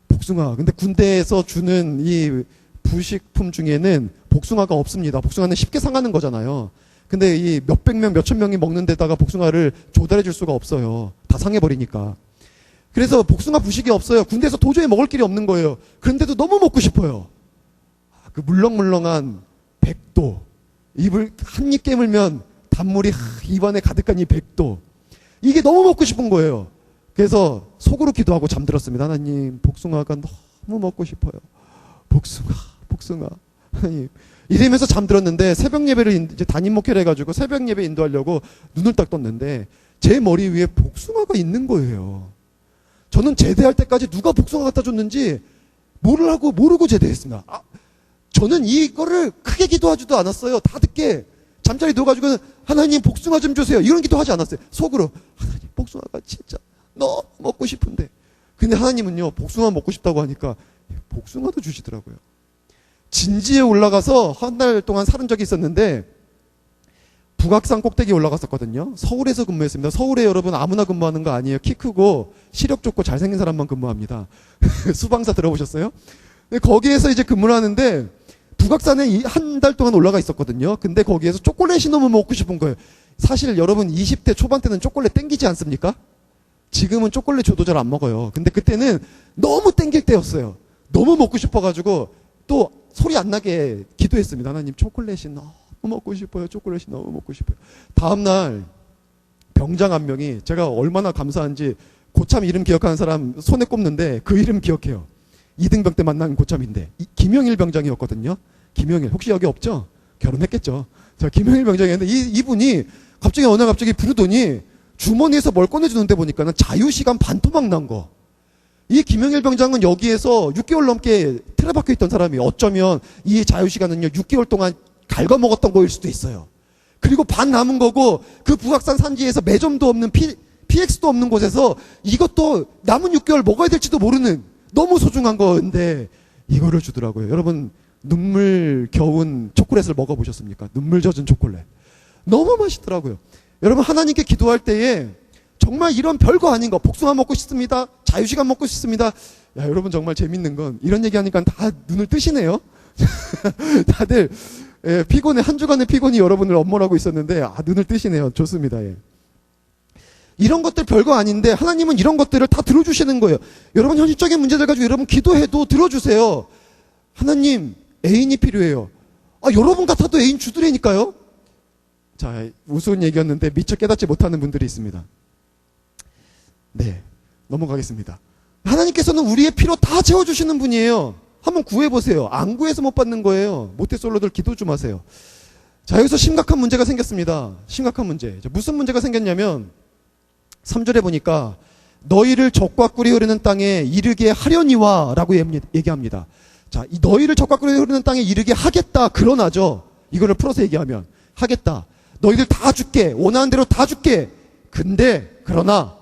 [SPEAKER 2] 복숭아. 근데 군대에서 주는 이 부식품 중에는 복숭아가 없습니다. 복숭아는 쉽게 상하는 거잖아요. 근데 이 몇백 명, 몇천 명이 먹는 데다가 복숭아를 조달해 줄 수가 없어요. 다 상해버리니까. 그래서 복숭아 부식이 없어요. 군대에서 도저히 먹을 길이 없는 거예요. 그런데도 너무 먹고 싶어요. 그 물렁물렁한 백도. 입을 한 입 깨물면 단물이 입안에 가득한 이 백도. 이게 너무 먹고 싶은 거예요. 그래서 속으로 기도하고 잠들었습니다. 하나님, 복숭아가 너무 먹고 싶어요. 복숭아. 하나님. 이러면서 잠들었는데 새벽 예배를 이제 담임 목회를 해가지고 새벽 예배 인도하려고 눈을 딱 떴는데 제 머리 위에 복숭아가 있는 거예요. 저는 제대할 때까지 누가 복숭아 갖다 줬는지 모르고 제대했습니다. 저는 이거를 크게 기도하지도 않았어요. 다 듣게 잠자리 누워가지고는 하나님 복숭아 좀 주세요. 이런 기도하지 않았어요. 속으로 하나님 복숭아가 진짜 너무 먹고 싶은데. 근데 하나님은요, 복숭아 먹고 싶다고 하니까 복숭아도 주시더라고요. 진지에 올라가서 한 달 동안 살은 적이 있었는데 북악산 꼭대기에 올라갔었거든요. 서울에서 근무했습니다. 서울에 여러분 아무나 근무하는 거 아니에요. 키 크고 시력 좋고 잘생긴 사람만 근무합니다. 수방사 들어보셨어요? 거기에서 이제 근무를 하는데 북악산에 한 달 동안 올라가 있었거든요. 근데 거기에서 초콜릿이 너무 먹고 싶은 거예요. 사실 여러분 20대 초반 때는 초콜릿 땡기지 않습니까? 지금은 초콜릿 저도 잘 안 먹어요. 근데 그때는 너무 땡길 때였어요. 너무 먹고 싶어가지고 또 소리 안 나게 기도했습니다. 하나님, 초콜릿이 너무 먹고 싶어요. 초콜릿이 너무 먹고 싶어요. 다음날 병장 한 명이, 제가 얼마나 감사한지 고참 이름 기억하는 사람 손에 꼽는데 그 이름 기억해요. 2등병 때 만난 고참인데 김영일 병장이었거든요. 김영일, 혹시 여기 없죠? 결혼했겠죠. 자, 김영일 병장이었는데 이분이 갑자기 부르더니 주머니에서 뭘 꺼내주는데 보니까는 자유시간 반토막 난 거. 이 김영일 병장은 여기에서 6개월 넘게 틀에 박혀 있던 사람이, 어쩌면 이 자유시간은요 6개월 동안 갉아먹었던 거일 수도 있어요. 그리고 반 남은 거고, 그 북악산 산지에서 매점도 없는 PX도 없는 곳에서 이것도 남은 6개월 먹어야 될지도 모르는 너무 소중한 건데 이거를 주더라고요. 여러분, 눈물 겨운 초콜릿을 먹어보셨습니까? 눈물 젖은 초콜릿. 너무 맛있더라고요. 여러분, 하나님께 기도할 때에 정말 이런 별거 아닌 거, 복숭아 먹고 싶습니다. 자유시간 먹고 싶습니다. 야, 여러분, 정말 재밌는 건 이런 얘기하니까 다 눈을 뜨시네요. 다들 피곤해, 한 주간의 피곤이 여러분을 엄몰하고 있었는데 눈을 뜨시네요. 좋습니다. 예. 이런 것들 별거 아닌데 하나님은 이런 것들을 다 들어주시는 거예요. 여러분, 현실적인 문제들 가지고 여러분 기도해도 들어주세요. 하나님, 애인이 필요해요. 여러분 같아도 애인 주드래니까요. 자, 우스운 얘기였는데 미처 깨닫지 못하는 분들이 있습니다. 네, 넘어가겠습니다. 하나님께서는 우리의 필요 다 채워주시는 분이에요. 한번 구해보세요. 안 구해서 못 받는 거예요. 모태솔로들 기도 좀 하세요. 자, 여기서 심각한 문제가 생겼습니다. 심각한 문제. 무슨 문제가 생겼냐면 3절에 보니까 너희를 적과 꿀이 흐르는 땅에 이르게 하려니와 라고 얘기합니다. 자, 이 너희를 적과 꿀이 흐르는 땅에 이르게 하겠다. 그러나죠. 이거를 풀어서 얘기하면 하겠다. 너희들 다 줄게. 원하는 대로 다 줄게. 근데 그러나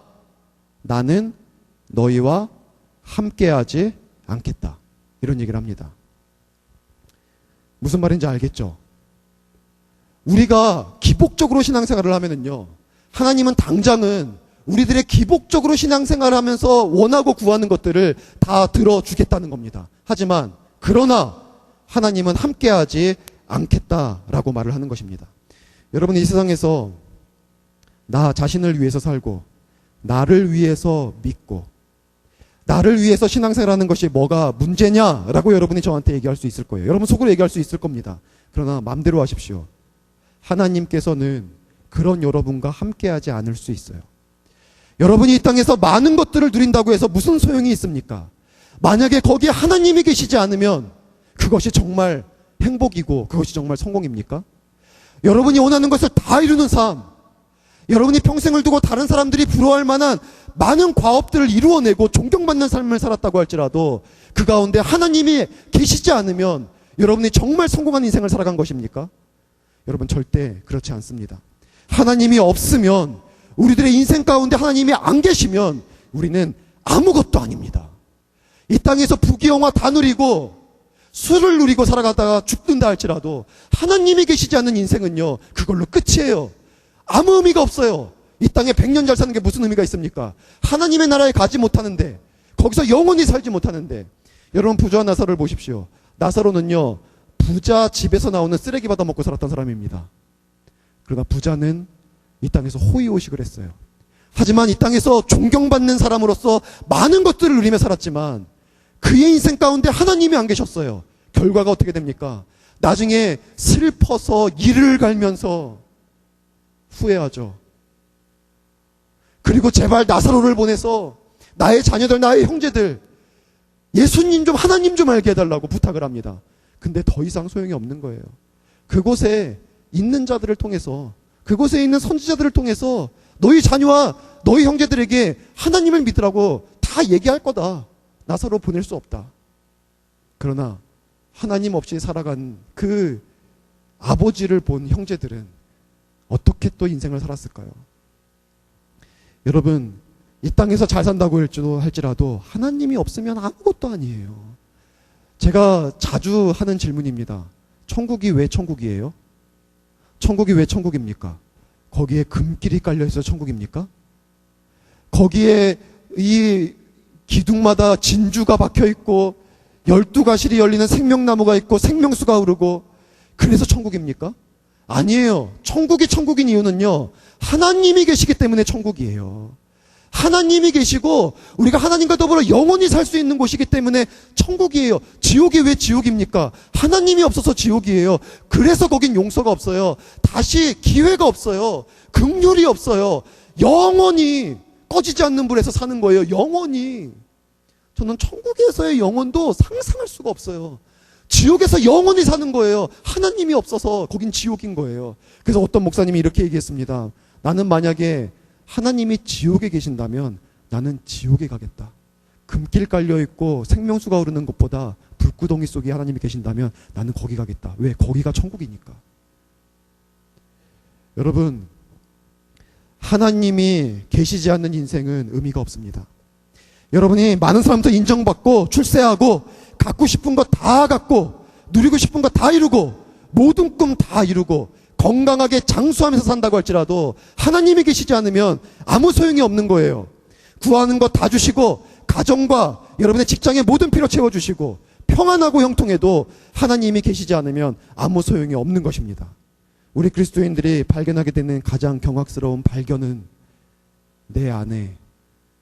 [SPEAKER 2] 나는 너희와 함께하지 않겠다. 이런 얘기를 합니다. 무슨 말인지 알겠죠? 우리가 기복적으로 신앙생활을 하면은요, 하나님은 당장은 우리들의 기복적으로 신앙생활을 하면서 원하고 구하는 것들을 다 들어주겠다는 겁니다. 하지만 그러나 하나님은 함께하지 않겠다라고 말을 하는 것입니다. 여러분, 이 세상에서 나 자신을 위해서 살고 나를 위해서 믿고 나를 위해서 신앙생활하는 것이 뭐가 문제냐라고 여러분이 저한테 얘기할 수 있을 거예요. 여러분 속으로 얘기할 수 있을 겁니다. 그러나 마음대로 하십시오. 하나님께서는 그런 여러분과 함께하지 않을 수 있어요. 여러분이 이 땅에서 많은 것들을 누린다고 해서 무슨 소용이 있습니까? 만약에 거기에 하나님이 계시지 않으면 그것이 정말 소용이 없는 것입니다. 여러분, 이 땅에서 많은 것들을 누린다고 해서 무슨 소용이 있습니까? 만약에 거기에 하나님이 계시지 않으면 그것이 정말 소용이 없는 것입니다. 행복이고 그것이 정말 성공입니까? 여러분이 원하는 것을 다 이루는 삶, 여러분이 평생을 두고 다른 사람들이 부러워할 만한 많은 과업들을 이루어내고 존경받는 삶을 살았다고 할지라도 그 가운데 하나님이 계시지 않으면 여러분이 정말 성공한 인생을 살아간 것입니까? 여러분 절대 그렇지 않습니다. 하나님이 없으면, 우리들의 인생 가운데 하나님이 안 계시면 우리는 아무것도 아닙니다. 이 땅에서 부귀영화 다 누리고 술을 누리고 살아가다가 죽는다 할지라도 하나님이 계시지 않는 인생은요, 그걸로 끝이에요. 아무 의미가 없어요. 이 땅에 100년 잘 사는 게 무슨 의미가 있습니까? 하나님의 나라에 가지 못하는데, 거기서 영원히 살지 못하는데. 여러분, 부자와 나사로를 보십시오. 나사로는요, 부자 집에서 나오는 쓰레기 받아 먹고 살았던 사람입니다. 그러나 부자는 이 땅에서 호의호식을 했어요. 하지만 이 땅에서 존경받는 사람으로서 많은 것들을 누리며 살았지만 그의 인생 가운데 하나님이 안 계셨어요. 결과가 어떻게 됩니까? 나중에 슬퍼서 이를 갈면서 후회하죠. 그리고 제발 나사로를 보내서 나의 자녀들, 나의 형제들, 예수님 좀, 하나님 좀 알게 해달라고 부탁을 합니다. 근데 더 이상 소용이 없는 거예요. 그곳에 있는 자들을 통해서, 그곳에 있는 선지자들을 통해서 너희 자녀와 너희 형제들에게 하나님을 믿으라고 다 얘기할 거다. 나사로 보낼 수 없다. 그러나 하나님 없이 살아간 그 아버지를 본 형제들은 어떻게 또 인생을 살았을까요? 여러분, 이 땅에서 잘 산다고 할지라도 하나님이 없으면 아무것도 아니에요. 제가 자주 하는 질문입니다. 천국이 왜 천국이에요? 천국이 왜 천국입니까? 거기에 금길이 깔려있어 천국입니까? 거기에 이 기둥마다 진주가 박혀있고 12가실이 열리는 생명나무가 있고 생명수가 흐르고 그래서 천국입니까? 아니에요. 천국이 천국인 이유는요, 하나님이 계시기 때문에 천국이에요. 하나님이 계시고 우리가 하나님과 더불어 영원히 살 수 있는 곳이기 때문에 천국이에요. 지옥이 왜 지옥입니까? 하나님이 없어서 지옥이에요. 그래서 거긴 용서가 없어요. 다시 기회가 없어요. 긍휼이 없어요. 영원히 꺼지지 않는 불에서 사는 거예요. 영원히. 저는 천국에서의 영원도 상상할 수가 없어요. 지옥에서 영원히 사는 거예요. 하나님이 없어서 거긴 지옥인 거예요. 그래서 어떤 목사님이 이렇게 얘기했습니다. 나는 만약에 하나님이 지옥에 계신다면 나는 지옥에 가겠다. 금길 깔려있고 생명수가 흐르는 곳보다 불구덩이 속에 하나님이 계신다면 나는 거기 가겠다. 왜? 거기가 천국이니까. 여러분, 하나님이 계시지 않는 인생은 의미가 없습니다. 여러분이 많은 사람부터 인정받고 출세하고 갖고 싶은 거 다 갖고 누리고 싶은 거 다 이루고 모든 꿈 다 이루고 건강하게 장수하면서 산다고 할지라도 하나님이 계시지 않으면 아무 소용이 없는 거예요. 구하는 거 다 주시고 가정과 여러분의 직장의 모든 필요 채워주시고 평안하고 형통해도 하나님이 계시지 않으면 아무 소용이 없는 것입니다. 우리 그리스도인들이 발견하게 되는 가장 경악스러운 발견은 내 안에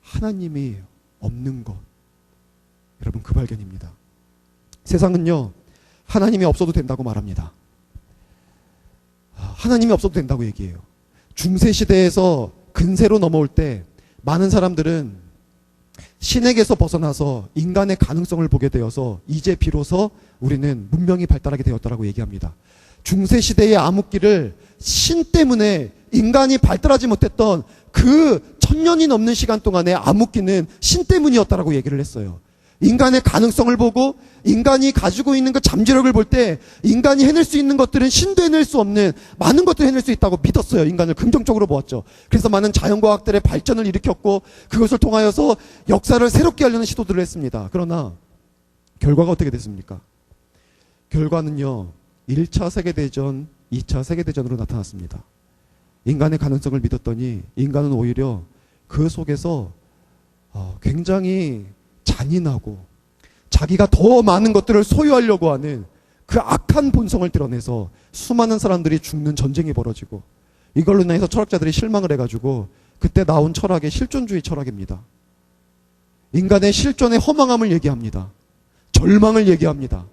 [SPEAKER 2] 하나님이 없는 것. 여러분, 그 발견입니다. 세상은요, 하나님이 없어도 된다고 말합니다. 하나님이 없어도 된다고 얘기해요. 중세시대에서 근세로 넘어올 때 많은 사람들은 신에게서 벗어나서 인간의 가능성을 보게 되어서 이제 비로소 우리는 문명이 발달하게 되었다라고 얘기합니다. 중세시대의 암흑기를 신 때문에 인간이 발달하지 못했던 그 1000년이 넘는 시간 동안의 암흑기는 신 때문이었다라고 얘기를 했어요. 인간의 가능성을 보고 인간이 가지고 있는 그 잠재력을 볼 때 인간이 해낼 수 있는 것들은 신도 해낼 수 없는 많은 것들을 해낼 수 있다고 믿었어요. 인간을 긍정적으로 보았죠. 그래서 많은 자연과학들의 발전을 일으켰고 그것을 통하여서 역사를 새롭게 하려는 시도들을 했습니다. 그러나 결과가 어떻게 됐습니까? 결과는요, 1차 세계대전, 2차 세계대전으로 나타났습니다. 인간의 가능성을 믿었더니 인간은 오히려 그 속에서 굉장히 잔인하고 자기가 더 많은 것들을 소유하려고 하는 그 악한 본성을 드러내서 수많은 사람들이 죽는 전쟁이 벌어지고 이걸로 인해서 철학자들이 실망을 해가지고 그때 나온 철학이 실존주의 철학입니다. 인간의 실존의 허망함을 얘기합니다. 절망을 얘기합니다.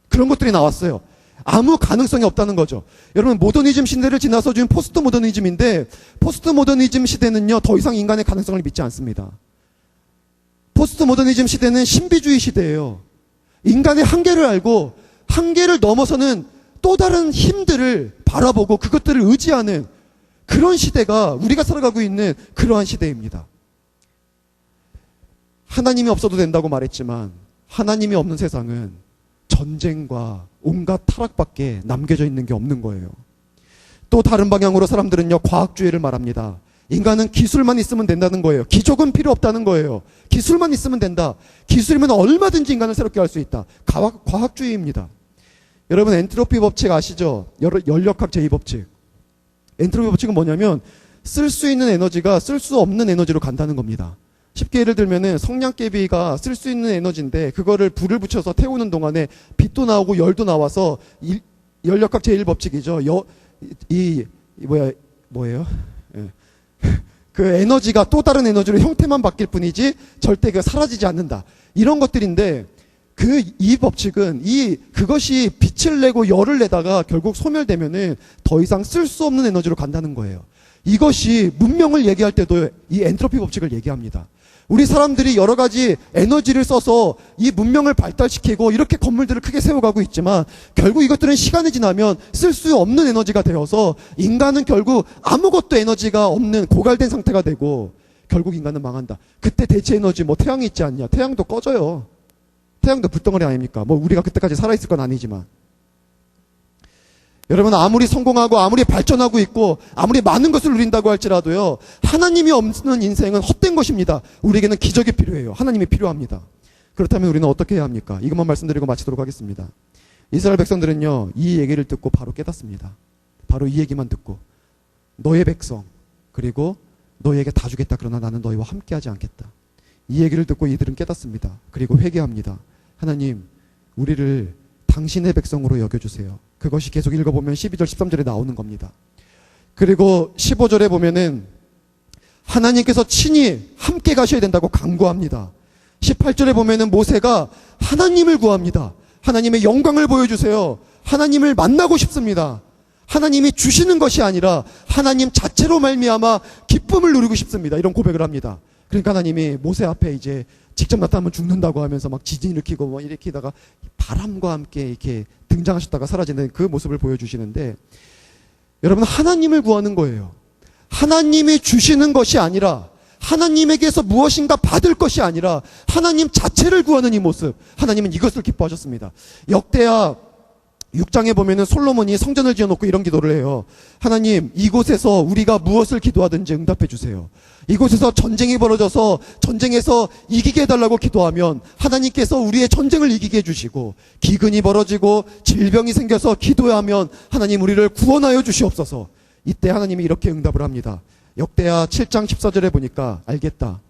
[SPEAKER 2] 그런 것들이 나왔어요. 아무 가능성이 없다는 거죠. 여러분, 모더니즘 시대를 지나서 지금 포스트 모더니즘인데 포스트 모더니즘 시대는요, 더 이상 인간의 가능성을 믿지 않습니다. 포스트 모더니즘 시대는 신비주의 시대예요. 인간의 한계를 알고 한계를 넘어서는 또 다른 힘들을 바라보고 그것들을 의지하는 그런 시대가 우리가 살아가고 있는 그러한 시대입니다. 하나님이 없어도 된다고 말했지만 하나님이 없는 세상은 전쟁과 온갖 타락밖에 남겨져 있는 게 없는 거예요. 또 다른 방향으로 사람들은요, 과학주의를 말합니다. 인간은 기술만 있으면 된다는 거예요. 기적은 필요 없다는 거예요. 기술만 있으면 된다. 기술이면 얼마든지 인간을 새롭게 할 수 있다. 과학주의입니다. 여러분, 엔트로피 법칙 아시죠? 연력학 제2법칙. 엔트로피 법칙은 뭐냐면 쓸 수 있는 에너지가 쓸 수 없는 에너지로 간다는 겁니다. 쉽게 예를 들면은 성냥개비가 쓸 수 있는 에너지인데 그거를 불을 붙여서 태우는 동안에 빛도 나오고 열도 나와서 연력학 제1법칙이죠. 뭐예요? 예. 그 에너지가 또 다른 에너지로 형태만 바뀔 뿐이지 절대 그 사라지지 않는다. 이런 것들인데 이 법칙은 그것이 빛을 내고 열을 내다가 결국 소멸되면은 더 이상 쓸 수 없는 에너지로 간다는 거예요. 이것이 문명을 얘기할 때도 이 엔트로피 법칙을 얘기합니다. 우리 사람들이 여러 가지 에너지를 써서 이 문명을 발달시키고 이렇게 건물들을 크게 세워가고 있지만 결국 이것들은 시간이 지나면 쓸 수 없는 에너지가 되어서 인간은 결국 아무것도 에너지가 없는 고갈된 상태가 되고 결국 인간은 망한다. 그때 대체 에너지 뭐 태양이 있지 않냐? 태양도 꺼져요. 태양도 불덩어리 아닙니까? 뭐 우리가 그때까지 살아있을 건 아니지만. 여러분, 아무리 성공하고 아무리 발전하고 있고 아무리 많은 것을 누린다고 할지라도요, 하나님이 없는 인생은 헛된 것입니다. 우리에게는 기적이 필요해요. 하나님이 필요합니다. 그렇다면 우리는 어떻게 해야 합니까? 이것만 말씀드리고 마치도록 하겠습니다. 이스라엘 백성들은요, 이 얘기를 듣고 바로 깨닫습니다. 바로 이 얘기만 듣고 너의 백성 그리고 너에게 다 주겠다. 그러나 나는 너희와 함께하지 않겠다. 이 얘기를 듣고 이들은 깨닫습니다. 그리고 회개합니다. 하나님, 우리를 당신의 백성으로 여겨주세요. 그것이 계속 읽어보면 12절 13절에 나오는 겁니다. 그리고 15절에 보면은 하나님께서 친히 함께 가셔야 된다고 강구합니다. 18절에 보면은 모세가 하나님을 구합니다. 하나님의 영광을 보여주세요. 하나님을 만나고 싶습니다. 하나님이 주시는 것이 아니라 하나님 자체로 말미암아 기쁨을 누리고 싶습니다. 이런 고백을 합니다. 그러니까 하나님이 모세 앞에 이제 직접 나타나면 죽는다고 하면서 막 지진 일으키고 뭐 일으키다가 바람과 함께 이렇게 등장하셨다가 사라지는 그 모습을 보여주시는데, 여러분, 하나님을 구하는 거예요. 하나님이 주시는 것이 아니라 하나님에게서 무엇인가 받을 것이 아니라 하나님 자체를 구하는 이 모습, 하나님은 이것을 기뻐하셨습니다. 역대하 6장에 보면은 솔로몬이 성전을 지어놓고 이런 기도를 해요. 하나님, 이곳에서 우리가 무엇을 기도하든지 응답해 주세요. 이곳에서 전쟁이 벌어져서 전쟁에서 이기게 해달라고 기도하면 하나님께서 우리의 전쟁을 이기게 해주시고, 기근이 벌어지고 질병이 생겨서 기도하면 하나님 우리를 구원하여 주시옵소서. 이때 하나님이 이렇게 응답을 합니다. 역대하 7장 14절에 보니까 알겠다.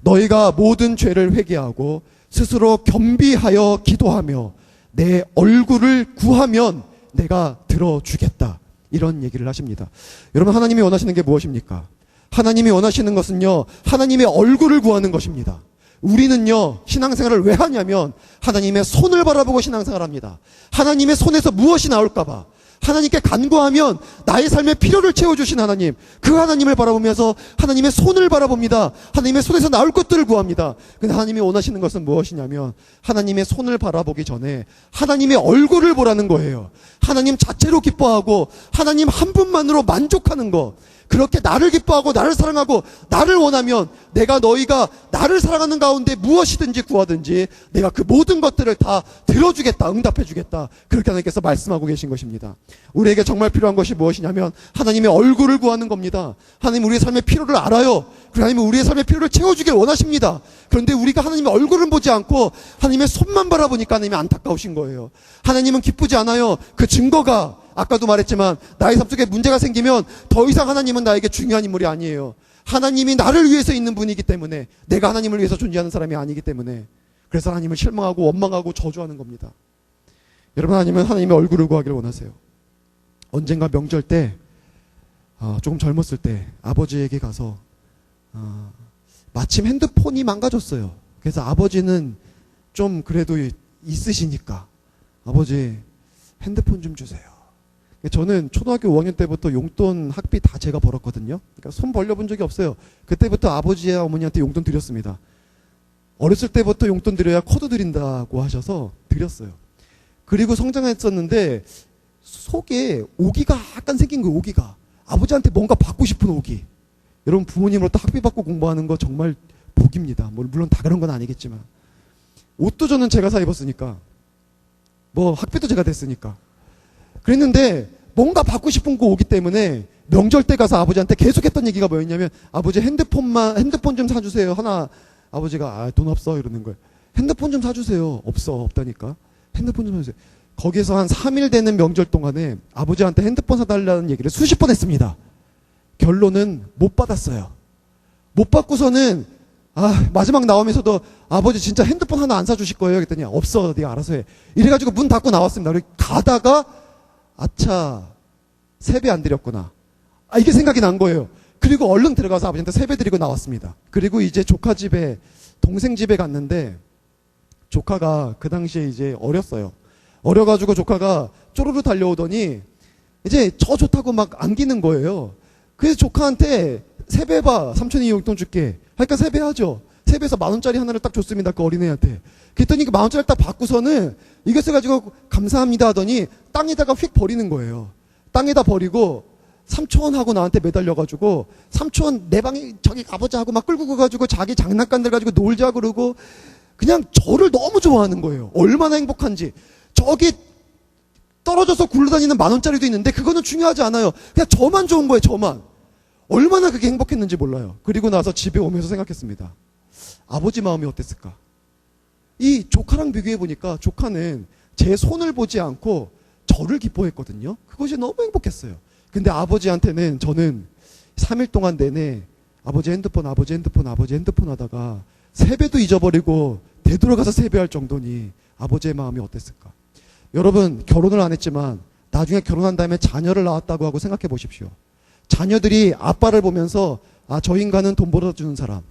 [SPEAKER 2] 너희가 모든 죄를 회개하고 스스로 겸비하여 기도하며 내 얼굴을 구하면 내가 들어주겠다. 이런 얘기를 하십니다. 여러분, 하나님이 원하시는 게 무엇입니까? 하나님이 원하시는 것은요, 하나님의 얼굴을 구하는 것입니다. 우리는요, 신앙생활을 왜 하냐면 하나님의 손을 바라보고 신앙생활을 합니다. 하나님의 손에서 무엇이 나올까봐. 하나님께 간구하면 나의 삶의 필요를 채워주신 하나님, 그 하나님을 바라보면서 하나님의 손을 바라봅니다. 하나님의 손에서 나올 것들을 구합니다. 근데 하나님이 원하시는 것은 무엇이냐면 하나님의 손을 바라보기 전에 하나님의 얼굴을 보라는 거예요. 하나님 자체로 기뻐하고 하나님 한 분만으로 만족하는 것. 그렇게 나를 기뻐하고 나를 사랑하고 나를 원하면 내가 너희가 나를 사랑하는 가운데 무엇이든지 구하든지 내가 그 모든 것들을 다 들어주겠다, 응답해주겠다. 그렇게 하나님께서 말씀하고 계신 것입니다. 우리에게 정말 필요한 것이 무엇이냐면 하나님의 얼굴을 구하는 겁니다. 하나님 우리의 삶의 필요를 알아요. 그리고 하나님은 우리의 삶의 필요를 채워주길 원하십니다. 그런데 우리가 하나님의 얼굴을 보지 않고 하나님의 손만 바라보니까 하나님이 안타까우신 거예요. 하나님은 기쁘지 않아요. 그 증거가 아까도 말했지만 나의 삶 속에 문제가 생기면 더 이상 하나님은 나에게 중요한 인물이 아니에요. 하나님이 나를 위해서 있는 분이기 때문에, 내가 하나님을 위해서 존재하는 사람이 아니기 때문에, 그래서 하나님을 실망하고 원망하고 저주하는 겁니다. 여러분, 하나님은 하나님의 얼굴을 구하기를 원하세요. 언젠가 명절 때 조금 젊었을 때 아버지에게 가서 마침 핸드폰이 망가졌어요. 그래서 아버지는 좀 그래도 있으시니까 아버지 핸드폰 좀 주세요. 저는 초등학교 5학년 때부터 용돈 학비 다 제가 벌었거든요. 그러니까 손 벌려본 적이 없어요. 그때부터 아버지와 어머니한테 용돈 드렸습니다. 어렸을 때부터 용돈 드려야 코드 드린다고 하셔서 드렸어요. 그리고 성장했었는데 속에 오기가 약간 생긴 거예요. 오기가. 아버지한테 뭔가 받고 싶은 오기. 여러분 부모님으로부터 학비받고 공부하는 거 정말 복입니다. 물론 다 그런 건 아니겠지만. 옷도 저는 제가 사 입었으니까. 뭐 학비도 제가 냈으니까. 그랬는데 뭔가 받고 싶은 거 오기 때문에 명절 때 가서 아버지한테 계속 했던 얘기가 뭐였냐면 아버지 핸드폰 좀 사주세요. 하나 아버지가 돈 없어 이러는 거예요. 핸드폰 좀 사주세요. 없다니까. 핸드폰 좀 사주세요. 거기서 한 3일 되는 명절 동안에 아버지한테 핸드폰 사달라는 얘기를 수십 번 했습니다. 결론은 못 받았어요. 못 받고서는 마지막 나오면서도 아버지 진짜 핸드폰 하나 안 사주실 거예요? 그랬더니 없어. 네가 알아서 해. 이래가지고 문 닫고 나왔습니다. 그리고 가다가 아차 세배 안 드렸구나. 이게 생각이 난 거예요. 그리고 얼른 들어가서 아버지한테 세배 드리고 나왔습니다. 그리고 이제 조카 집에 동생 집에 갔는데 조카가 그 당시에 이제 어렸어요. 어려가지고 조카가 쪼르르 달려오더니 이제 저 좋다고 막 안기는 거예요. 그래서 조카한테 세배해봐. 삼촌이 용돈 줄게. 그러니까 세배하죠. 세배해서 10,000원짜리 하나를 딱 줬습니다. 그 어린애한테. 그랬더니 그 10,000원짜리를 딱 받고서는 이것을 가지고 감사합니다 하더니 땅에다가 휙 버리는 거예요. 땅에다 버리고 삼촌 하고 나한테 매달려가지고 삼촌 내 방에 저기 가보자 하고 막 끌고 가가지고 자기 장난감들 가지고 놀자 그러고 그냥 저를 너무 좋아하는 거예요. 얼마나 행복한지. 저기 떨어져서 굴러다니는 10,000원짜리도 있는데 그거는 중요하지 않아요. 그냥 저만 좋은 거예요. 저만. 얼마나 그게 행복했는지 몰라요. 그리고 나서 집에 오면서 생각했습니다. 아버지 마음이 어땠을까? 이 조카랑 비교해 보니까 조카는 제 손을 보지 않고 저를 기뻐했거든요. 그것이 너무 행복했어요. 근데 아버지한테는 저는 3일 동안 내내 아버지 핸드폰 하다가 세배도 잊어버리고 되돌아가서 세배할 정도니 아버지의 마음이 어땠을까? 여러분 결혼을 안 했지만 나중에 결혼한 다음에 자녀를 낳았다고 하고 생각해 보십시오. 자녀들이 아빠를 보면서 저 인간은 돈 벌어주는 사람.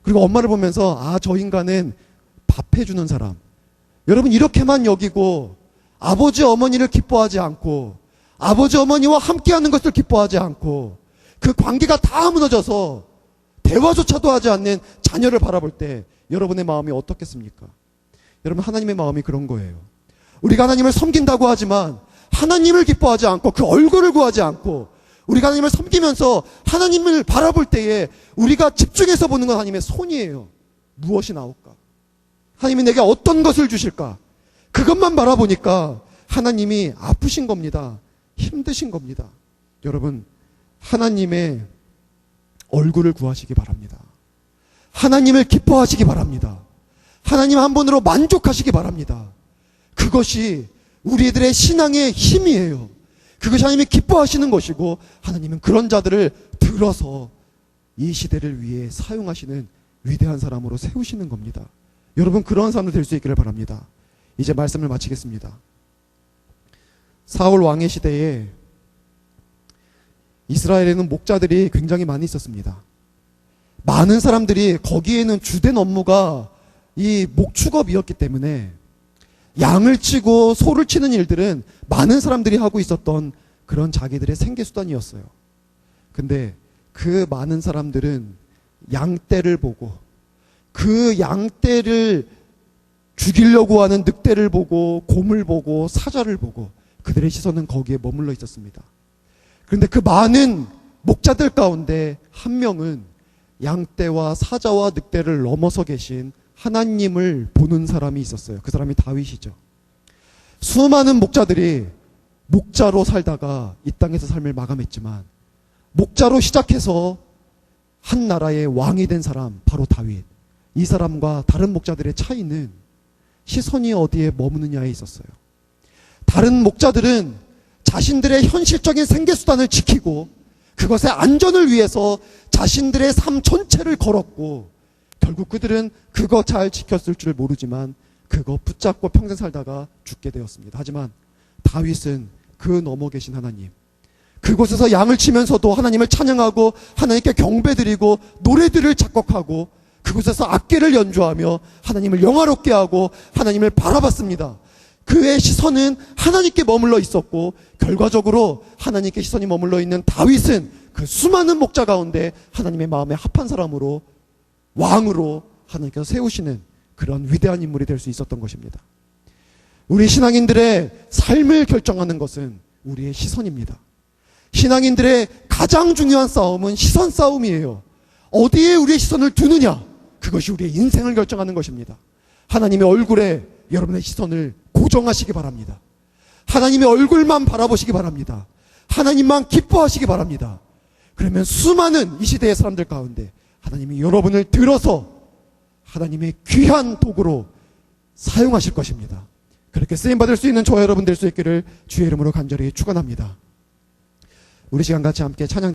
[SPEAKER 2] 그리고 엄마를 보면서 저 인간은 밥 해주는 사람. 여러분 이렇게만 여기고 아버지 어머니를 기뻐하지 않고 아버지 어머니와 함께하는 것을 기뻐하지 않고 그 관계가 다 무너져서 대화조차도 하지 않는 자녀를 바라볼 때 여러분의 마음이 어떻겠습니까? 여러분 하나님의 마음이 그런 거예요. 우리가 하나님을 섬긴다고 하지만 하나님을 기뻐하지 않고 그 얼굴을 구하지 않고 우리가 하나님을 섬기면서 하나님을 바라볼 때에 우리가 집중해서 보는 건 하나님의 손이에요. 무엇이 나올까? 하나님이 내게 어떤 것을 주실까? 그것만 바라보니까 하나님이 아프신 겁니다. 힘드신 겁니다. 여러분 하나님의 얼굴을 구하시기 바랍니다. 하나님을 기뻐하시기 바랍니다. 하나님 한 분으로 만족하시기 바랍니다. 그것이 우리들의 신앙의 힘이에요. 그것이 하나님이 기뻐하시는 것이고 하나님은 그런 자들을 들어서 이 시대를 위해 사용하시는 위대한 사람으로 세우시는 겁니다. 여러분 그런 사람들 될 수 있기를 바랍니다. 이제 말씀을 마치겠습니다. 사울 왕의 시대에 이스라엘에는 목자들이 굉장히 많이 있었습니다. 많은 사람들이 거기에는 주된 업무가 이 목축업이었기 때문에 양을 치고 소를 치는 일들은 많은 사람들이 하고 있었던 그런 자기들의 생계수단이었어요. 근데 그 많은 사람들은 양떼를 보고 그 양떼를 죽이려고 하는 늑대를 보고 곰을 보고 사자를 보고 그들의 시선은 거기에 머물러 있었습니다. 그런데 그 많은 목자들 가운데 한 명은 양떼와 사자와 늑대를 넘어서 계신 하나님을 보는 사람이 있었어요. 그 사람이 다윗이죠. 수많은 목자들이 목자로 살다가 이 땅에서 삶을 마감했지만 목자로 시작해서 한 나라의 왕이 된 사람 바로 다윗. 이 사람과 다른 목자들의 차이는 시선이 어디에 머무느냐에 있었어요. 다른 목자들은 자신들의 현실적인 생계수단을 지키고 그것의 안전을 위해서 자신들의 삶 전체를 걸었고 결국 그들은 그거 잘 지켰을 줄 모르지만 그거 붙잡고 평생 살다가 죽게 되었습니다. 하지만 다윗은 그 넘어 계신 하나님, 그곳에서 양을 치면서도 하나님을 찬양하고 하나님께 경배드리고 노래들을 작곡하고 그곳에서 악기를 연주하며 하나님을 영화롭게 하고 하나님을 바라봤습니다. 그의 시선은 하나님께 머물러 있었고 결과적으로 하나님께 시선이 머물러 있는 다윗은 그 수많은 목자 가운데 하나님의 마음에 합한 사람으로 왕으로 하나님께서 세우시는 그런 위대한 인물이 될 수 있었던 것입니다. 우리 신앙인들의 삶을 결정하는 것은 우리의 시선입니다. 신앙인들의 가장 중요한 싸움은 시선 싸움이에요. 어디에 우리의 시선을 두느냐, 그것이 우리의 인생을 결정하는 것입니다. 하나님의 얼굴에 여러분의 시선을 고정하시기 바랍니다. 하나님의 얼굴만 바라보시기 바랍니다. 하나님만 기뻐하시기 바랍니다. 그러면 수많은 이 시대의 사람들 가운데 하나님이 여러분을 들어서 하나님의 귀한 도구로 사용하실 것입니다. 그렇게 쓰임받을 수 있는 저와 여러분 될 수 있기를 주의 이름으로 간절히 축원합니다. 우리 시간 같이 함께 찬양